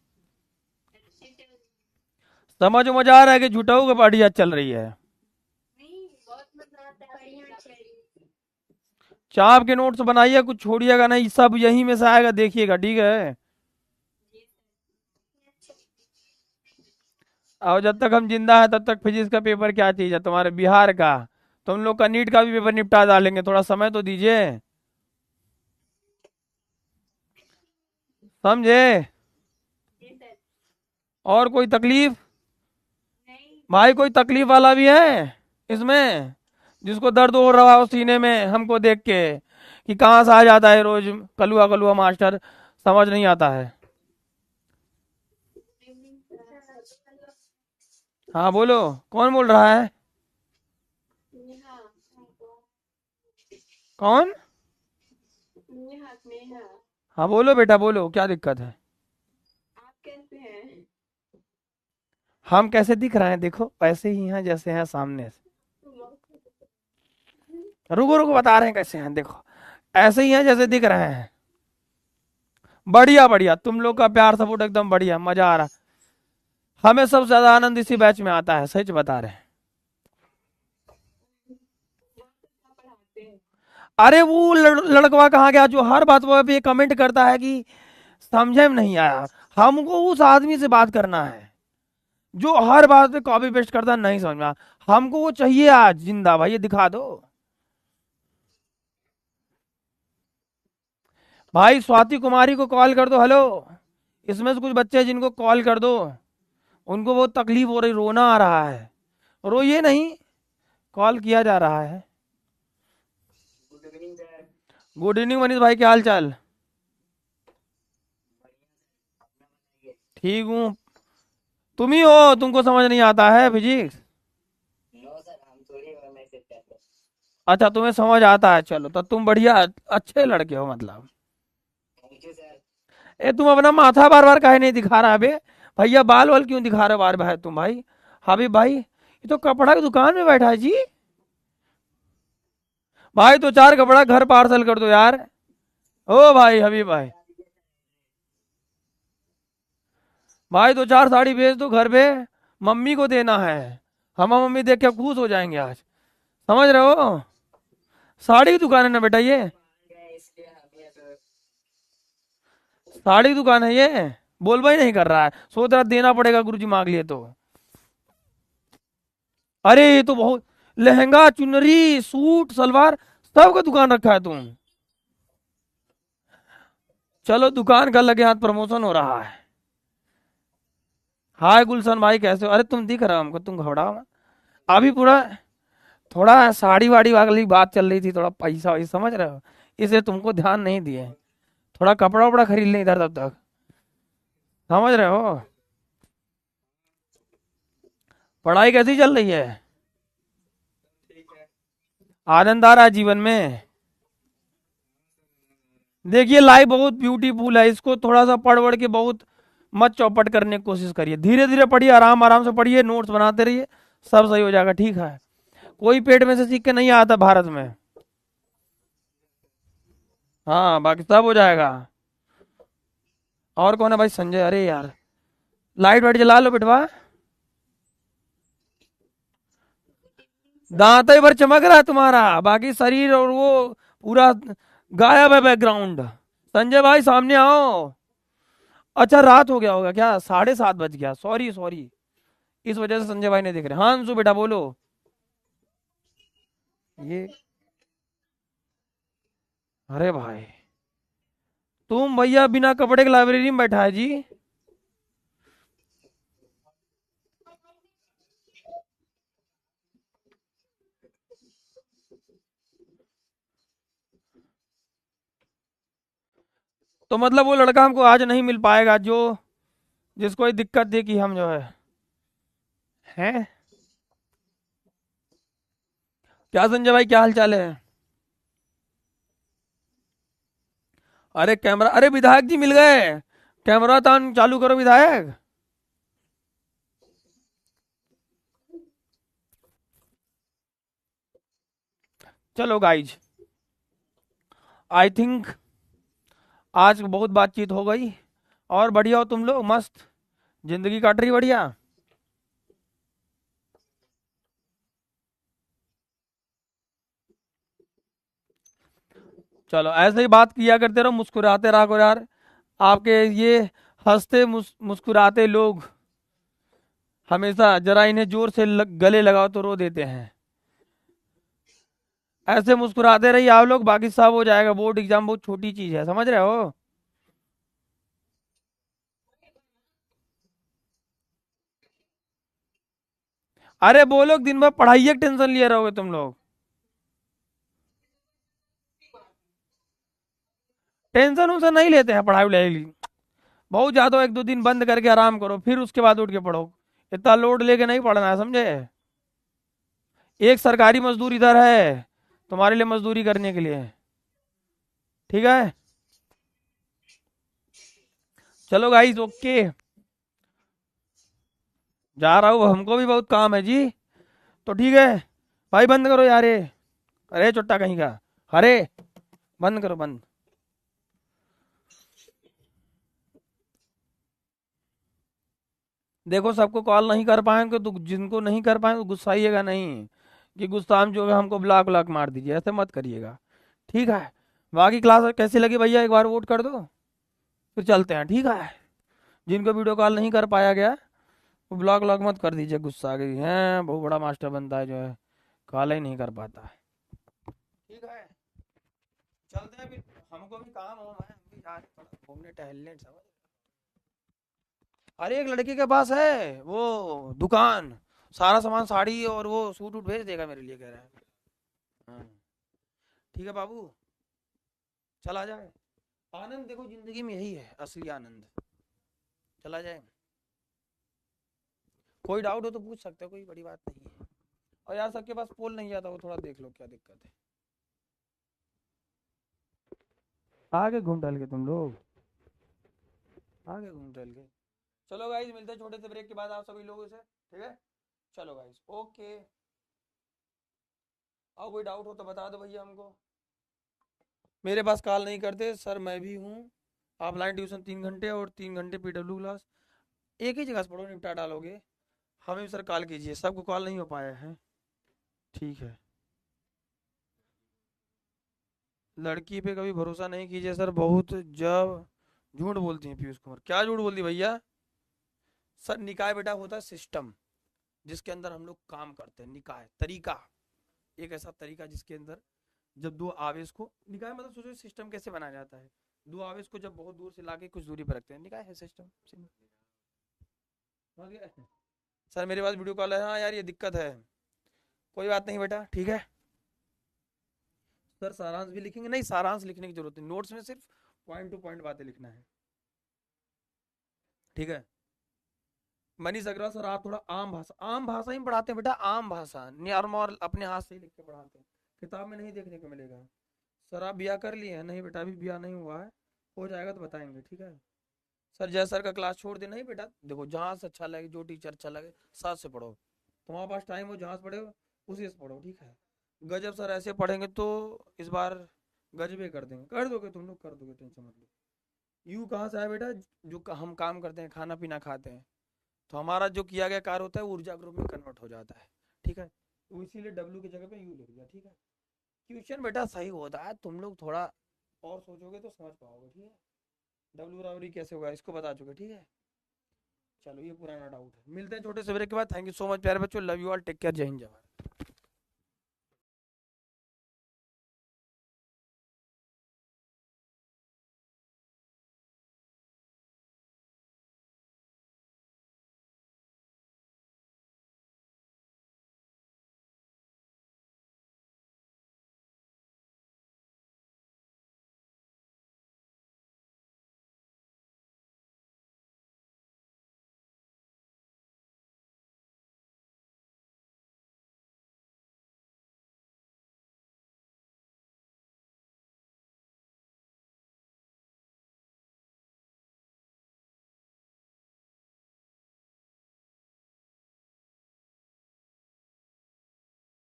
S1: समझ में आ रहा है कि झूठाऊ की बढ़िया चल रही है? चाप के नोट्स बनाइए, कुछ छोड़िएगा नहीं, सब यहीं में से आएगा, देखिएगा ठीक है। और जब तक हम जिंदा है तब तक फिजिक्स का पेपर क्या चीज है तुम्हारे बिहार का। तुम लोग का नीट का भी पेपर निपटा डालेंगे, थोड़ा समय तो दीजिए। समझे? और कोई तकलीफ? भाई कोई तकलीफ वाला भी है इसमें, जिसको दर्द हो रहा हो सीने में हमको देख के, कि कहाँ से आ जाता है रोज कलुआ कलुआ मास्टर, समझ नहीं आता है। हाँ बोलो, कौन बोल रहा है? कौन? हाँ बोलो बेटा बोलो, क्या दिक्कत है? हम कैसे दिख रहे हैं? देखो वैसे ही हैं जैसे हैं सामने से। रुको रुको, बता रहे हैं कैसे हैं, देखो ऐसे ही हैं जैसे दिख रहे हैं। बढ़िया बढ़िया, तुम लोग का प्यार सपोर्ट एकदम बढ़िया, मजा आ रहा। हमें सबसे ज्यादा आनंद इसी बैच में आता है, सच बता रहे हैं। अरे वो लड़कवा कहाँ गया जो हर बात पे कमेंट करता है कि समझे में नहीं आया। हमको उस आदमी से बात करना है जो हर बात पे कॉपी पेस्ट करता नहीं समझ में हमको वो चाहिए आज जिंदा, भाई ये दिखा दो। भाई स्वाति कुमारी को कॉल कर दो, हेलो। इसमें से कुछ बच्चे हैं जिनको कॉल कर दो, उनको बहुत तकलीफ हो रही, रोना आ रहा है। रोइए नहीं, कॉल किया जा रहा है।
S2: Good evening sir.
S1: Good evening Manish भाई, क्या हाल चाल? ठीक हूँ। तुम ही हो, तुमको समझ नहीं आता है फिजिक्स?
S2: नो सर, हम थोड़ी मैसेज करते हैं।
S1: अच्छा तुम्हें समझ आता है, चलो तो तुम बढ़िया अच्छे लड़के हो मतलब।
S2: Thank you sir.
S1: ए तुम अपना माथा बार बार काहे नहीं दिखा रहा बे? भैया बाल वाल क्यों दिखा रहे हो बार बार तुम भाई? हबीब भाई ये तो कपड़ा की दुकान में बैठा है जी। भाई तो चार कपड़ा घर पार्सल कर दो यार। ओ भाई हबीब भाई, भाई तो चार साड़ी भेज दो घर पे, मम्मी को देना है। हम मम्मी देख के खुश हो जाएंगे आज, समझ रहे हो? साड़ी की दुकान है ना बेटा ये,
S2: इसलिए हम ये तो
S1: साड़ी की दुकान है ये। बोल भाई नहीं कर रहा है, सोच रहा देना पड़ेगा गुरुजी मांग लिए तो। अरे ये तो बहुत, लहंगा चुनरी सूट सलवार सब का दुकान रखा है तुम। चलो दुकान का लगे हाथ प्रमोशन हो रहा है। हाय गुलशन भाई कैसे हो? अरे तुम दिख रहा हो हमको, तुम घबराओ मत। अभी पूरा थोड़ा साड़ी वाड़ी वाली बात चल रही थी, थोड़ा पैसा वैसा समझ रहे हो, इसलिए तुमको ध्यान नहीं दिए। थोड़ा कपड़ा वपड़ा खरीद लें इधर तब तक, समझ रहे हो? पढ़ाई कैसी चल रही है?
S2: ठीक है।
S1: आनंद आ रहा है जीवन में? देखिए लाइफ बहुत ब्यूटीफुल है, इसको थोड़ा सा पढ़ पढ़ के बहुत मत चौपट करने की कोशिश करिए, धीरे धीरे पढ़िए, आराम आराम से पढ़िए, नोट्स बनाते रहिए, सब सही हो जाएगा, ठीक है? कोई पेट में से सीख के नहीं आता भारत में। हाँ बाकी सब हो जाएगा। और कौन है भाई? संजय, अरे यार लाइट वाइट जला लो बेटवा। दांत ही भर चमक रहा है तुम्हारा, बाकी शरीर और वो पूरा गायब है बैकग्राउंड। संजय भाई सामने आओ। अच्छा रात हो गया होगा क्या? 7:30 बज गया, सॉरी सॉरी, इस वजह से संजय भाई नहीं दिख रहे। हाँ अंशु बेटा बोलो। ये अरे भाई तुम भैया बिना कपड़े के लाइब्रेरी में बैठा है जी। तो मतलब वो लड़का हमको आज नहीं मिल पाएगा जो, जिसको ये दिक्कत थी कि हम जो है? क्या संजय भाई क्या हाल चाल है? अरे कैमरा, अरे विधायक जी मिल गए, कैमरा तान चालू करो विधायक। चलो गाइज, आई थिंक आज बहुत बातचीत हो गई, और बढ़िया हो तुम लोग, मस्त जिंदगी काट रही बढ़िया। चलो ऐसे ही बात किया करते रहो, मुस्कुराते रहा करो यार। आपके ये हंसते मुस्कुराते लोग हमेशा, जरा इन्हें जोर से गले लगाओ तो रो देते हैं। ऐसे मुस्कुराते रहिए आप लोग, बाकी सब हो जाएगा। बोर्ड एग्जाम बहुत छोटी चीज है, समझ रहे हो? अरे वो लोग दिन भर पढ़ाई की टेंशन लिए रहोगे तुम लोग। टेंशन उनसे नहीं लेते हैं पढ़ाई वढ़ाई की। बहुत ज्यादा एक दो दिन बंद करके आराम करो, फिर उसके बाद उठ के पढ़ो। इतना लोड लेके नहीं पढ़ना है, समझे? एक सरकारी मजदूर इधर है तुम्हारे लिए मजदूरी करने के लिए, ठीक है? चलो गाइस ओके, जा रहा हूँ, हमको भी बहुत काम है जी। तो ठीक है भाई, बंद करो यार ये। अरे चुट्टा कहीं का, अरे बंद करो बंद। देखो सबको कॉल नहीं कर पाएंगे तो जिनको नहीं कर पाए तो गुस्साइएगा नहीं कि गुस्सा में जो है हमको ब्लॉक ब्लॉक मार दीजिए, ऐसे मत करिएगा, ठीक है। बाकी क्लास कैसी लगी भैया, एक बार वोट कर दो फिर चलते हैं, ठीक है। जिनको वीडियो कॉल नहीं कर पाया गया वो ब्लॉक व्लॉक मत कर दीजिए, गुस्सा आ गई है, बहुत बड़ा मास्टर बनता है जो है कॉल ही नहीं कर पाता है, ठीक है। चलते हैं फिर, हमको भी काम हो है, हम भी जा रहे हैं थोड़ा घूमने टहलने, समझ। अरे एक लड़के के पास है वो दुकान, सारा सामान साड़ी और वो सूट वूट भेज देगा मेरे लिए, कह रहा है। हाँ ठीक है बाबू, चला जाए। आनंद देखो जिंदगी में यही है असली आनंद, चला जाए। कोई डाउट हो तो पूछ सकते हो, कोई बड़ी बात नहीं है। और यार सबके पास पोल नहीं आता, वो थोड़ा देख लो क्या दिक्कत है। आगे घूम टहल के तुम लोग, आगे घूम टहल के। चलो गाइस मिलते हैं छोटे से ब्रेक के बाद आप सभी लोगों से, ठीक है। चलो गाइस ओके, और कोई डाउट हो तो बता दो भैया हमको। मेरे पास कॉल नहीं करते सर, मैं भी हूँ ऑफलाइन ट्यूशन 3 घंटे और 3 घंटे पीडब्ल्यू क्लास, एक ही जगह से पढ़ो निपटा डालोगे। हमें भी सर कॉल कीजिए, सबको कॉल नहीं हो पाया है, ठीक है। लड़की पे कभी भरोसा नहीं कीजिए सर, बहुत जब झूठ बोलती हैं पीयूष कुमार। क्या झूठ बोलती भैया? सर निकाय बेटा होता है सिस्टम जिसके अंदर हम लोग काम करते हैं, निकाय तरीका, एक ऐसा तरीका जिसके अंदर जब दो आवेश को, निकाय मतलब सोचो सिस्टम कैसे बनाया जाता है, दो आवेश को जब बहुत दूर से लाके कुछ दूरी पर रखते हैं, निकाय है सिस्टम। सर मेरे पास वीडियो कॉल है, हाँ यार ये दिक्कत है, कोई बात नहीं बेटा, ठीक है। सर सारांश भी लिखेंगे? नहीं सारांश लिखने की जरूरत नहीं, नोट्स में सिर्फ पॉइंट टू पॉइंट बातें लिखना है, ठीक है। मनीष अग्रवाल सर आप थोड़ा आम भाषा ही पढ़ाते हैं बेटा, आम भाषा नॉर्मल अपने हाथ से ही लिख के पढ़ाते हैं, किताब में नहीं देखने को मिलेगा। सर आप ब्याह कर लिए हैं? नहीं बेटा अभी ब्याह नहीं हुआ है, हो जाएगा तो बताएंगे, ठीक है। सर जय सर का क्लास छोड़ दे? नहीं बेटा देखो जहाँ से अच्छा लगे, जो टीचर अच्छा लगे साथ से पढ़ो, तुम्हारे पास टाइम हो जहाँ से पढ़े उसी से पढ़ो, ठीक है। गजब सर ऐसे पढ़ेंगे तो इस बार गजबे कर देंगे, कर दोगे तुम लोग, कर दोगे, टेंशन मत लो। यू कहाँ से आया बेटा? जो हम काम करते हैं, खाना पीना खाते हैं, तो हमारा जो किया गया कार्य होता है वो ऊर्जा ग्रुप में कन्वर्ट हो जाता है, ठीक है। तो इसीलिए डब्ल्यू की जगह पे यू लिख दिया, ठीक है। क्वेश्चन बेटा सही होता है, तुम लोग थोड़ा और सोचोगे तो समझ पाओगे, ठीक है। डब्ल्यू बराबरी कैसे होगा इसको बता चुके, ठीक है। चलो ये पुराना डाउट है, मिलते हैं छोटे से ब्रेक के बाद। थैंक यू सो मच प्यारे बच्चों, love you all, take care, जय हिंद जय भारत।